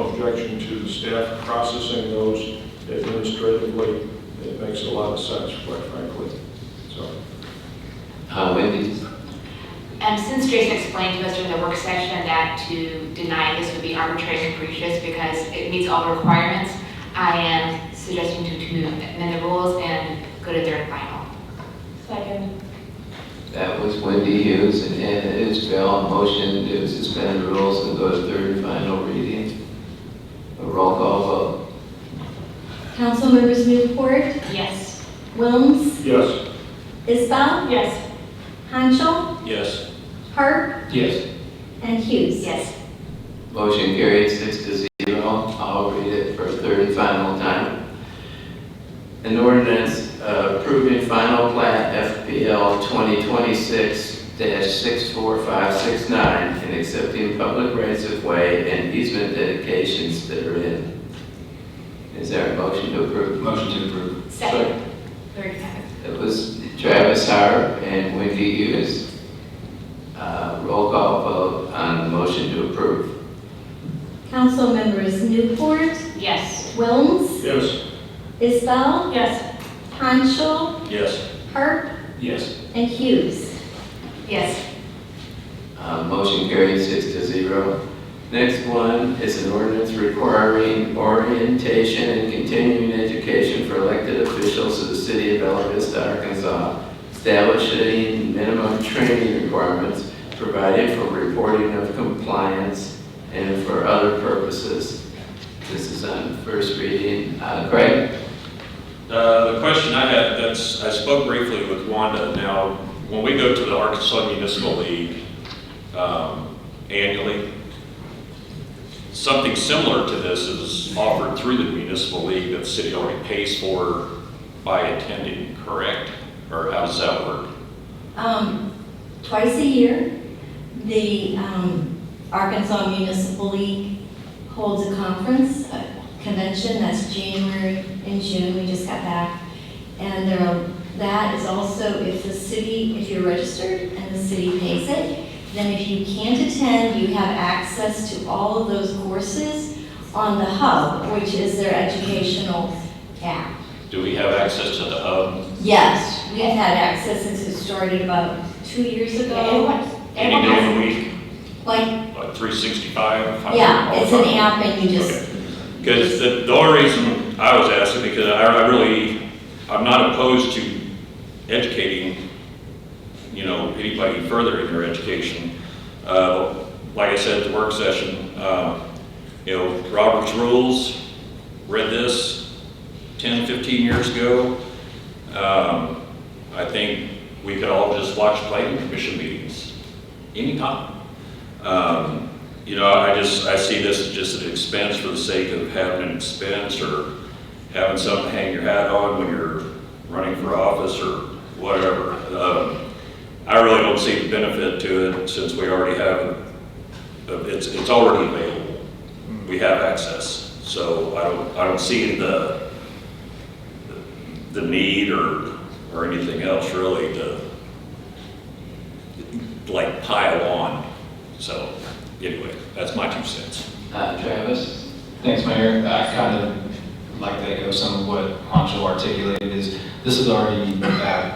objection to the staff processing those administratively. It makes a lot of sense, quite frankly. So. Wendy? Since Jason explained to us during the work session that to deny this would be arbitrary and capricious because it meets all the requirements, I am suggesting to amend the rules and go to third and final. Second. That was Wendy Hughes and Anna Isbell. Motion to suspend the rules and go to third and final reading. A roll call vote. Councilmembers Newport, Yes. Wilms, Yes. Isbell, Yes. Hanschel, Yes. Harp, Yes. and Hughes. Yes. Motion carried 6-0. I'll read it for a third and final time. An ordinance approving final plat FPL 2026-64569 and accepting public rights of way and easement dedications therein. Is there a motion to approve? Motion to approve. Second. Third and final. It was Travis Harp and Wendy Hughes. Roll call vote on the motion to approve. Councilmembers Newport, Yes. Wilms, Yes. Isbell, Yes. Hanschel, Yes. Harp, Yes. and Hughes. Yes. Motion carries 6-0. Next one is an ordinance requiring orientation and continuing education for elected officials of the city of Bella Vista, Arkansas, establishing minimum training requirements, providing for reporting of compliance, and for other purposes. This is on first reading. Craig? The question I had, I spoke briefly with Wanda. Now, when we go to the Arkansas Municipal League annually, something similar to this is offered through the Municipal League that the city already pays for by attending, correct? Or how does that work? Twice a year, the Arkansas Municipal League holds a conference, a convention, that's January and June, we just got back. And that is also if you're registered and the city pays it, then if you can't attend, you have access to all of those courses on the hub, which is their educational app. Do we have access to the hub? Yes, we've had access since it started about 2 years ago. Any day of the week? Like, 365? yeah, it's an app and you just. Because the only reason I was asking, because I'm not opposed to educating, anybody further in their education. Like I said at the work session, Robert's Rules, read this 10, 15 years ago. I think we could all just watch planning commission meetings anytime. I see this as just an expense for the sake of having an expense or having something to hang your hat on when you're running for office or whatever. I really don't see the benefit to it since we already have it's already available. We have access, so I don't see the need or anything else really to like pile on. So anyway, that's my 2 cents. Travis? Thanks, Mayor. I kind of like to echo some of what Honcho articulated is this is already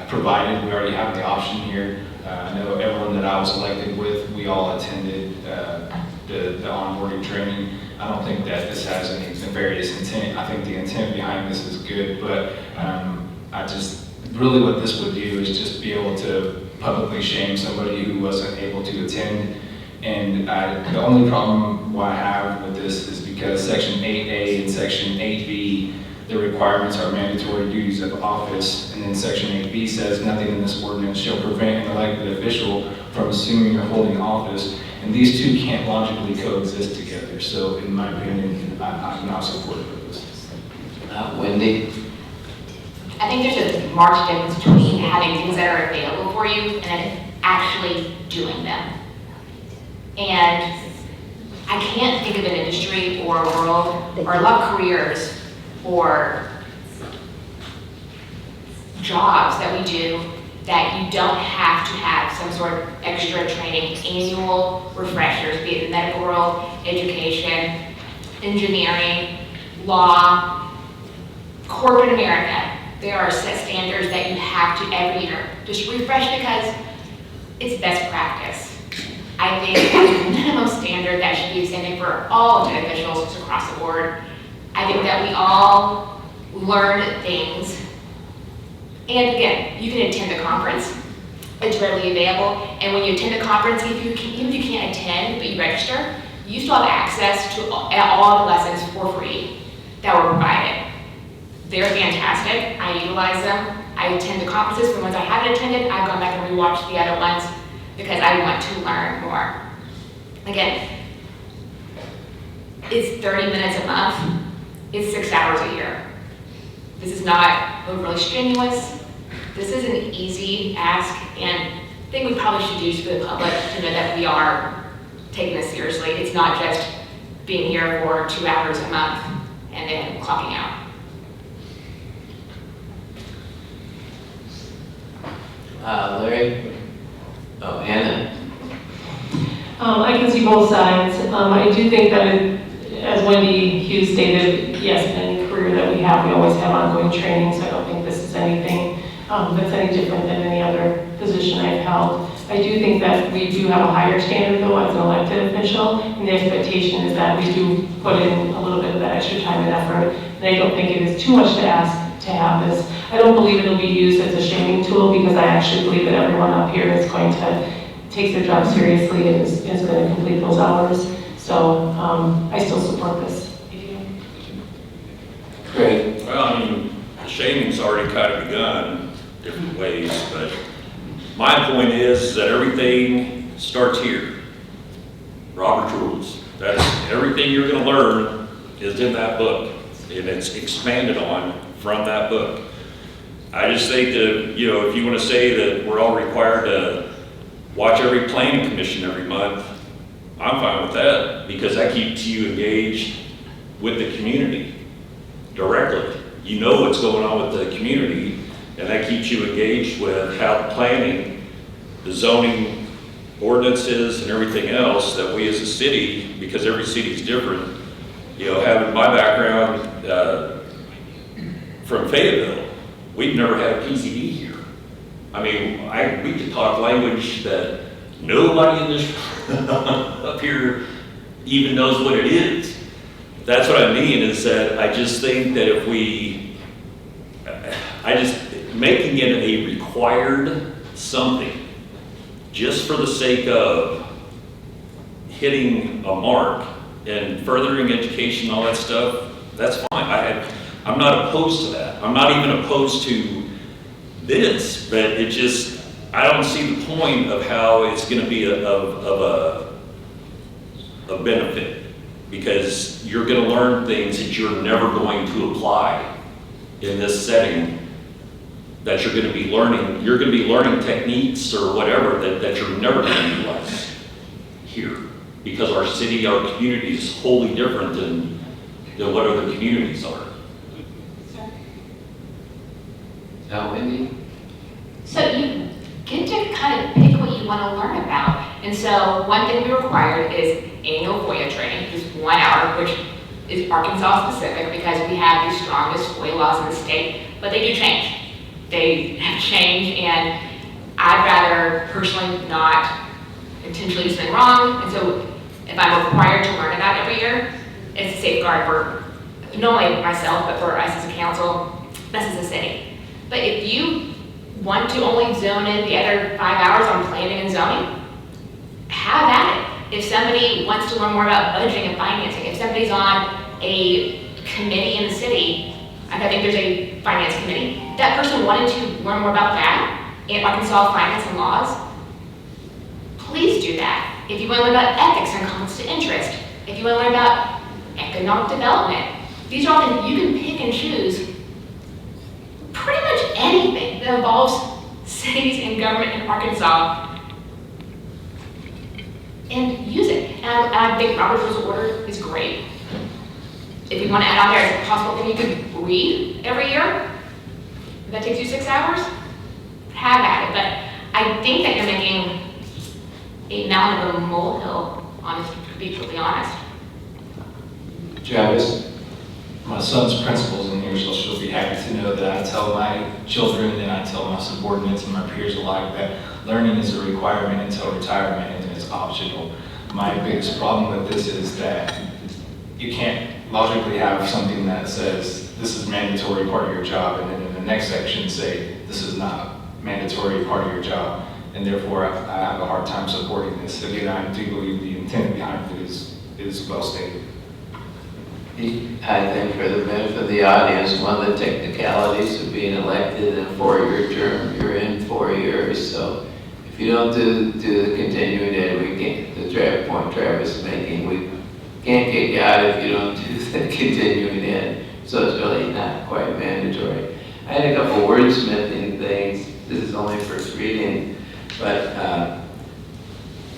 provided. We already have the option here. I know everyone that I was elected with, we all attended the onboarding training. I don't think that this has any nefarious intent. I think the intent behind this is good, but really what this would do is just be able to publicly shame somebody who wasn't able to attend. And the only problem I have with this is because Section 8A and Section 8B, the requirements are mandatory duties of office, and then Section 8B says nothing in this ordinance shall prevent an elected official from assuming or holding office, and these two can't logically coexist together. So in my opinion, I'm not supportive of this. Wendy? I think there's a marked difference between having things that are available for you and then actually doing them. And I can't think of an industry or a world or a lot of careers or jobs that we do that you don't have to have some sort of extra training, annual refreshers, be it in the medical world, education, engineering, law, corporate America. There are set standards that you have to every year just refresh because it's best practice. I think that's a minimum standard that should be extended for all elected officials across the board. I think that we all learn things. And again, you can attend the conference. It's readily available. And when you attend the conference, even if you can't attend, but you register, you still have access to all the lessons for free that were provided. They're fantastic. I utilize them. I attend the conferences. For the ones I haven't attended, I've gone back and rewatched the other ones because I want to learn more. Again, it's 30 minutes a month. It's 6 hours a year. This is not overly strenuous. This is an easy ask, and I think we probably should do for the public to know that we are taking this seriously. It's not just being here for 2 hours a month and then clocking out. Larry? Oh, Hannah? I can see both sides. I do think that, as Wendy Hughes stated, yes, in any career that we have always have ongoing training, so I don't think this is anything that's any different than any other position I've held. I do think that we do have a higher standard though as an elected official, and the expectation is that we do put in a little bit of that extra time and effort. And I don't think it is too much to ask to have this. I don't believe it'll be used as a shaming tool because I actually believe that everyone up here is going to take their job seriously and is going to complete those hours. So I still support this. Great. Well, I mean, the shaming's already kind of begun different ways, but my point is that everything starts here. Robert's rules. That's everything you're going to learn is in that book, and it's expanded on from that book. I just think that, you know, if you want to say that we're all required to watch every planning commission every month, I'm fine with that because that keeps you engaged with the community directly. You know what's going on with the community, and that keeps you engaged with how the planning, the zoning ordinances and everything else that we as a city, because every city is different, you know, having my background from Fayetteville, we've never had a PZD here. I mean, we could talk language that nobody in this up here even knows what it is. That's what I mean, is that I just think that if we, making it a required something, just for the sake of hitting a mark and furthering education, all that stuff, that's fine. I'm not opposed to that. I'm not even opposed to this, but it just, I don't see the point of how it's going to be of a benefit, because you're going to learn things that you're never going to apply in this setting, that you're going to be learning. You're going to be learning techniques or whatever that you're never going to utilize here, because our city, our community is wholly different than what other communities are. Now, Wendy? So you get to kind of pick what you want to learn about. And so one thing we required is annual FOIA training, just 1 hour, which is Arkansas specific because we have the strongest FOIA laws in the state, but they do change. They have changed, and I'd rather personally not intentionally do something wrong. And so if I'm required to learn about it every year, it's a safeguard for not only myself, but for us as a council, us as a city. But if you want to only zone in the other 5 hours on planning and zoning, have at it. If somebody wants to learn more about budgeting and financing, if somebody's on a committee in the city, and I think there's a finance committee, that person wanted to learn more about that, and Arkansas finance and laws, please do that. If you want to learn about ethics and conflicts of interest, if you want to learn about economic development, these are all things you can pick and choose. Pretty much anything that involves cities and government in Arkansas, and use it. And I think Robert's Rules of Order is great. If you want to add on there as a possible thing you could read every year, if that takes you 6 hours, have at it. But I think that you're making a mountain of a molehill, honest, to be completely honest. Travis? My son's principal's in here, so she'll be happy to know that I tell my children and I tell my subordinates and my peers alike that learning is a requirement until retirement and it's optional. My biggest problem with this is that you can't logically have something that says this is mandatory part of your job, and then in the next section say this is not mandatory part of your job, and therefore I have a hard time supporting this. Again, I do believe the intent behind it is well stated. I think for the benefit of the audience, one of the technicalities of being elected in a 4-year term, you're in 4 years. So if you don't do the continuing ed, we can't, the point Travis is making, we can't kick you out if you don't do the continuing ed. So it's really not quite mandatory. I had a couple wordsmithing things. This is only first reading, but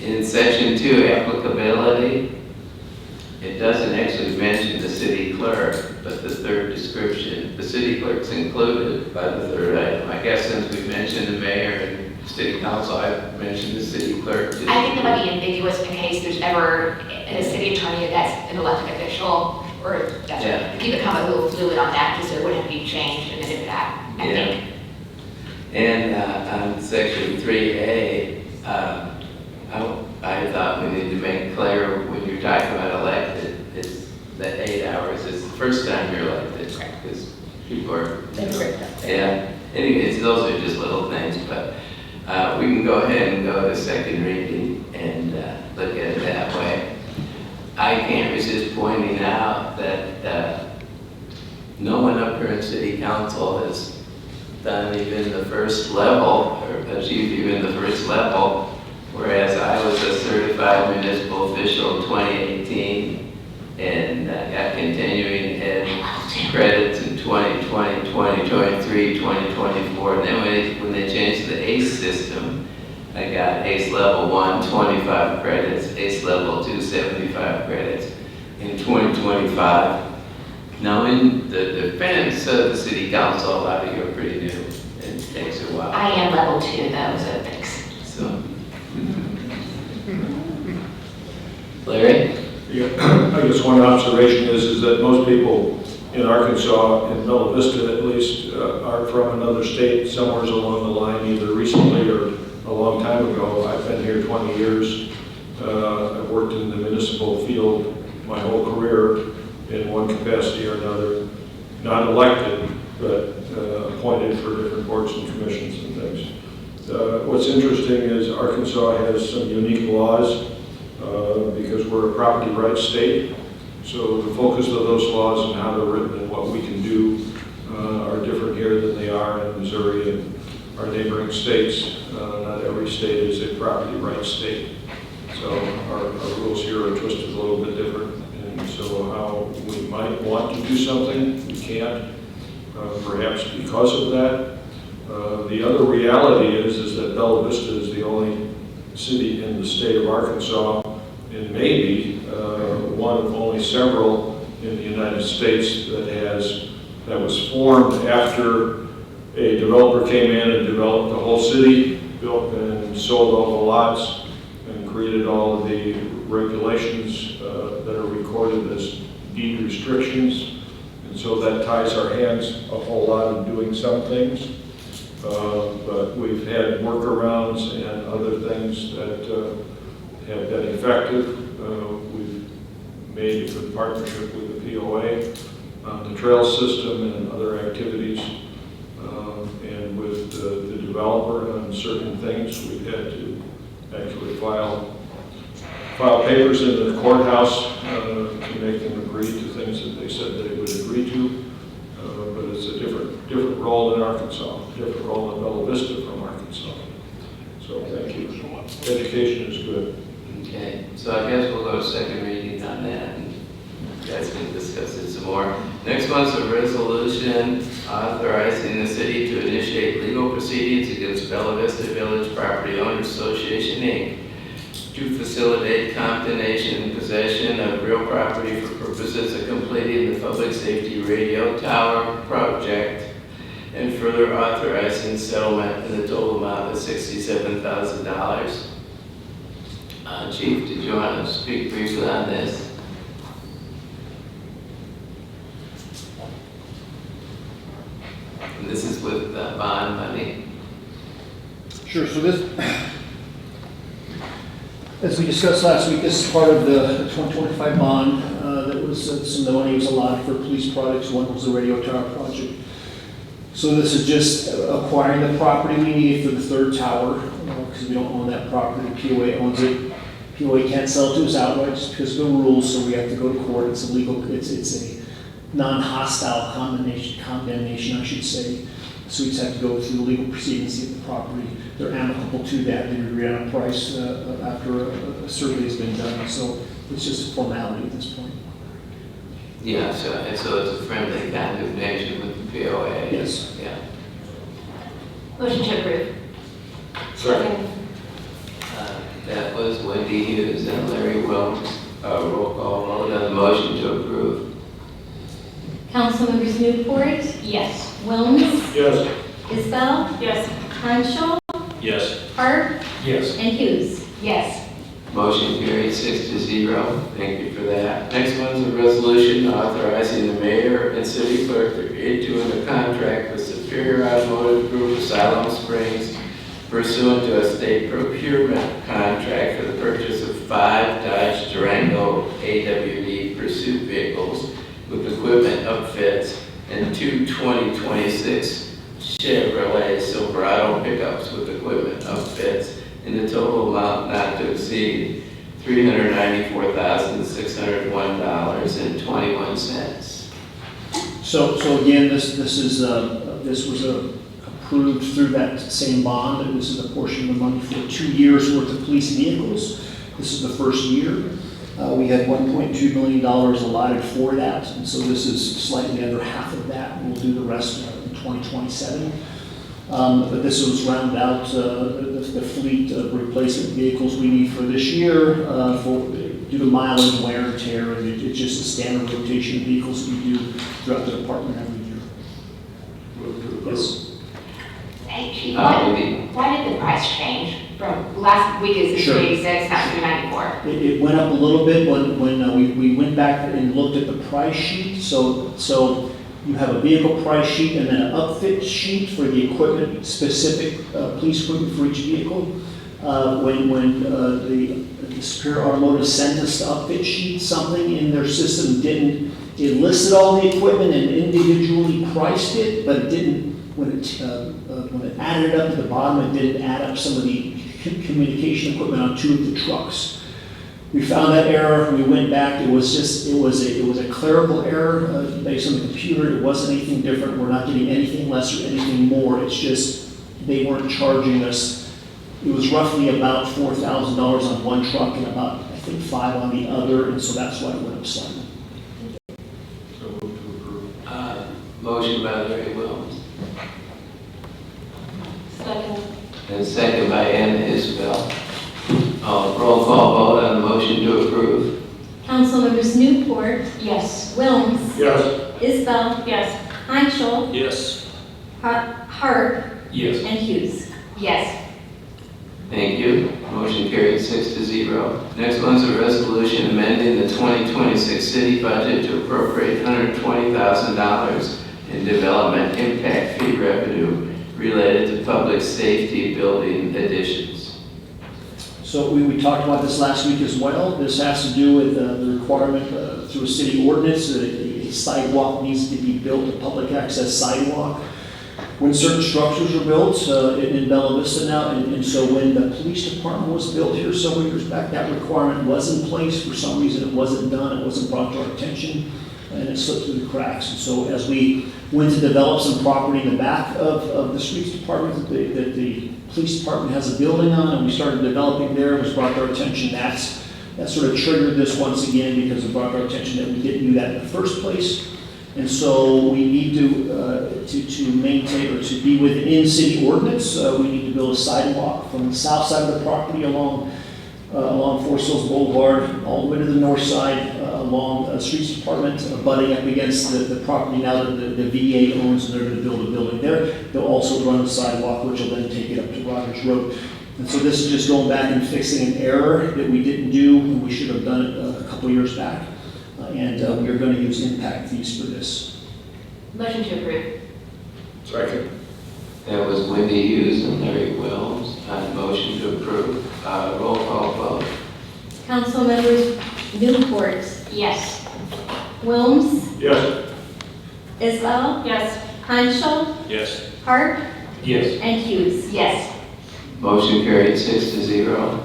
in section 2, applicability, it doesn't actually mention the city clerk, but the third description, the city clerk's included by the third item. I guess since we mentioned the mayor and city council, I've mentioned the city clerk. I think that might be ambiguous in case there's ever a city attorney that's an elected official, or that's keep it kind of a little fluid on that, because there wouldn't be changed in the that, I think. And on section 3A, second reading and look at it that way. I can't resist pointing out that no one up here in city council has done even the first level, or achieved even the first level, whereas I was a certified municipal official in 2018 and got continuing ed credits in 2020, 2023, 2024. And then when they changed the ACE system, I got ACE level 1, 25 credits, ACE level 2, 75 credits in 2025. Now, in the defense of the city council, a lot of you are pretty new, and it takes a while. I am level 2 though, so thanks. So, Larry? Yeah, I guess one observation is that most people in Arkansas, in Bella Vista at least, are from another state somewhere along the line, either recently or a long time ago. I've been here 20 years. I've worked in the municipal field my whole career in one capacity or another, not elected, but appointed for different boards and commissions and things. What's interesting is Arkansas has some unique laws because we're a property rights state. So the focus of those laws and how they're written and what we can do are different here than they are in Missouri and our neighboring states. Not every state is a property rights state. So our rules here are twisted a little bit different. And so how we might want to do something, we can't, perhaps because of that. The other reality is that Bella Vista is the only city in the state of Arkansas, and maybe one of only several in the United States that was formed after a developer came in and developed the whole city, built and sold all the lots, and created all of the regulations that are recorded as deed restrictions. And so that ties our hands a whole lot in doing some things. But we've had workarounds and other things that have been effective. We've made a good partnership with the POA on the trail system and other activities. And with the developer on certain things, we've had to actually file papers in the courthouse to make them agree to things that they said they would agree to. But it's a different role in Arkansas, different role in Bella Vista from Arkansas. So thank you. Education is good. Okay, so I guess we'll go to second reading on that, and you guys can discuss it some more. Next one's a resolution authorizing the city to initiate legal proceedings against Bella Vista Village Property Owners Association, Inc. to facilitate condemnation and possession of real property for purposes of completing the public safety radio tower project, and further authorizing settlement in the total amount of $67,000. Chief, did you want to speak briefly on this? And this is with bond money. Sure, so this, as we discussed last week, this is part of the 2025 bond that was, some of the money was allotted for police projects. One was the radio tower project. So this is just acquiring the property we need for the third tower, because we don't own that property, POA owns it. POA can't sell it to us outright just because of the rules, so we have to go to court. It's illegal, it's a non-hostile condemnation, I should say. So we just have to go through the legal proceedings to get the property. They're amicable to that. They agree on a price after a survey has been done. So it's just a formality at this point. Yeah, so it's a friendly condemnation with the POA. Yes. Yeah. Motion to approve. Second. That was Wendy Hughes and Larry Wilms. Roll call vote on the motion to approve. Councilmembers Newport, Yes. Wilms, Yes. Isbell, Yes. Hanschel, Yes. Hart, Yes. and Hughes. Yes. Motion carried 6-0. Thank you for that. Next one's a resolution authorizing the mayor and city clerk to enter into a contract with Superior Automotive Group of Siloam Springs pursuant to a state procurement contract for the purchase of 5 Dodge Durango AWD pursuit vehicles with equipment upfits and 2 2026 Chevrolet Silverado pickups with equipment upfits in the total amount not to exceed $394,601.21. So again, this was approved through that same bond. This is a portion of the money for 2 years worth of police vehicles. This is the first year. We had $1.2 million allotted for that, and so this is slightly under half of that. We'll do the rest in 2027. But this was round out the fleet of replacement vehicles we need for this year due to mileage, wear and tear, and it's just a standard rotation of vehicles we do throughout the department every year. Yes. Hey, Chief, why did the price change from last week is Sure. 386, now 394? It went up a little bit when we went back and looked at the price sheet. So you have a vehicle price sheet and then an upfit sheet for the equipment, specific police equipment for each vehicle. When the Superior Automotive sent us the upfit sheet, something in their system it listed all the equipment and individually priced it, but it didn't, when it added it up to the bottom, it didn't add up some of the communication equipment on 2 of the trucks. We found that error, we went back, it was a clerical error based on the computer. It wasn't anything different. We're not getting anything less or anything more. It's just they weren't charging us. It was roughly about $4,000 on one truck and about, I think, 5 on the other, and so that's why it went up slightly. So move to approve. Motion by Larry Wilms, Second. and second by Anna Isabel. Roll call vote on the motion to approve. Councilmembers Newport, Yes. Wilms, Yes. Isbell, Yes. Hanschel, Yes. Hart, Yes. and Hughes. Yes. Thank you. Motion carried 6-0. Next one's a resolution amending the 2026 city budget to appropriate $120,000 in development impact fee revenue related to public safety building additions. So we talked about this last week as well. This has to do with the requirement through a city ordinance that a sidewalk needs to be built, a public access sidewalk. When certain structures were built in Bella Vista now, and so when the police department was built here several years back, that requirement was in place. For some reason, it wasn't done, it wasn't brought to our attention, and it slipped through the cracks. And so as we went to develop some property in the back of the streets department that the police department has a building on, and we started developing there, it was brought to our attention. That sort of triggered this once again because it brought to our attention that we didn't do that in the first place. And so we need to maintain or to be within city ordinance. We need to build a sidewalk from the south side of the property along Forest Hills Boulevard, all the way to the north side, along Streets Department, butting up against the property now that the VA owns, and they're going to build a building there. They'll also run the sidewalk, which will then take it up to Rogers Road. And so this is just going back and fixing an error that we didn't do, and we should have done it a couple years back. And we are going to use impact fees for this. Motion to approve. Second. That was Wendy Hughes and Larry Wilms on motion to approve. Roll call vote. Councilmembers Newport, Yes. Wilms, Yes. Isbell, Yes. Hanschel, Yes. Hart, Yes. and Hughes. Yes. Motion carried 6-0.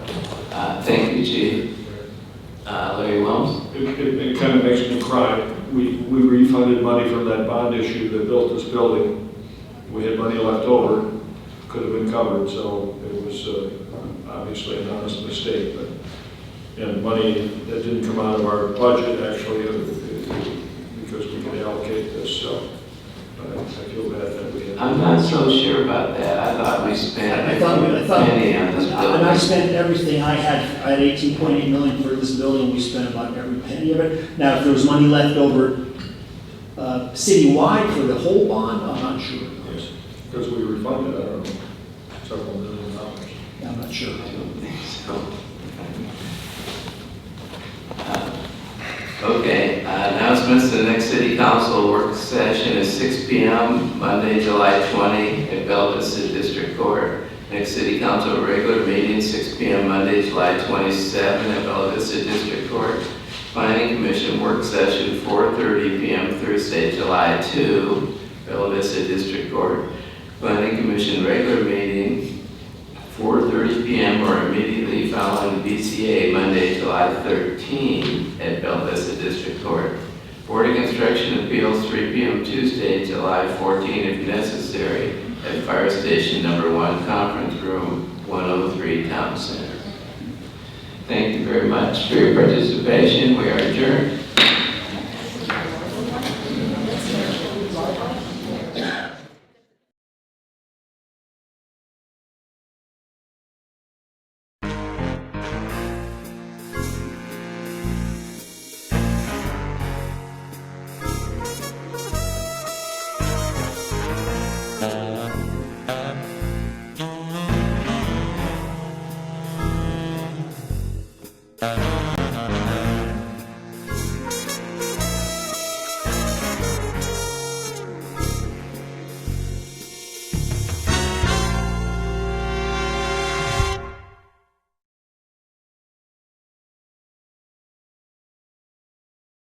Thank you, Chief. Larry Wilms? It kind of makes me cry. We refunded money from that bond issue that built this building. We had money left over, could have been covered, so it was obviously an honest mistake. And money that didn't come out of our budget, actually, because we could allocate this, so I feel bad that we had. I'm not so sure about that. I thought we spent a penny on this building. And I spent everything I had. I had $18.8 million for this building. We spent about every penny of it. Now, if there was money left over citywide for the whole bond, I'm not sure. Yes, because we refunded, I don't know, several $1 million. I'm not sure. I don't think so. Okay, announcements. The next city council work session is 6 p.m. Monday, July 20 at Bella Vista District Court. Next city council regular meeting 6 p.m. Monday, July 27 at Bella Vista District Court. Planning Commission work session 4:30 p.m. Thursday, July 2, Bella Vista District Court. Planning Commission regular meeting 4:30 p.m. or immediately immediately following BCA, Monday, July 13 at Bella Vista District Court. Board of Construction Appeals, 3 p.m. Tuesday, July 14, if necessary, at Fire Station Number 1, Conference Room 103, Town Center. Thank you very much for your participation. We are adjourned.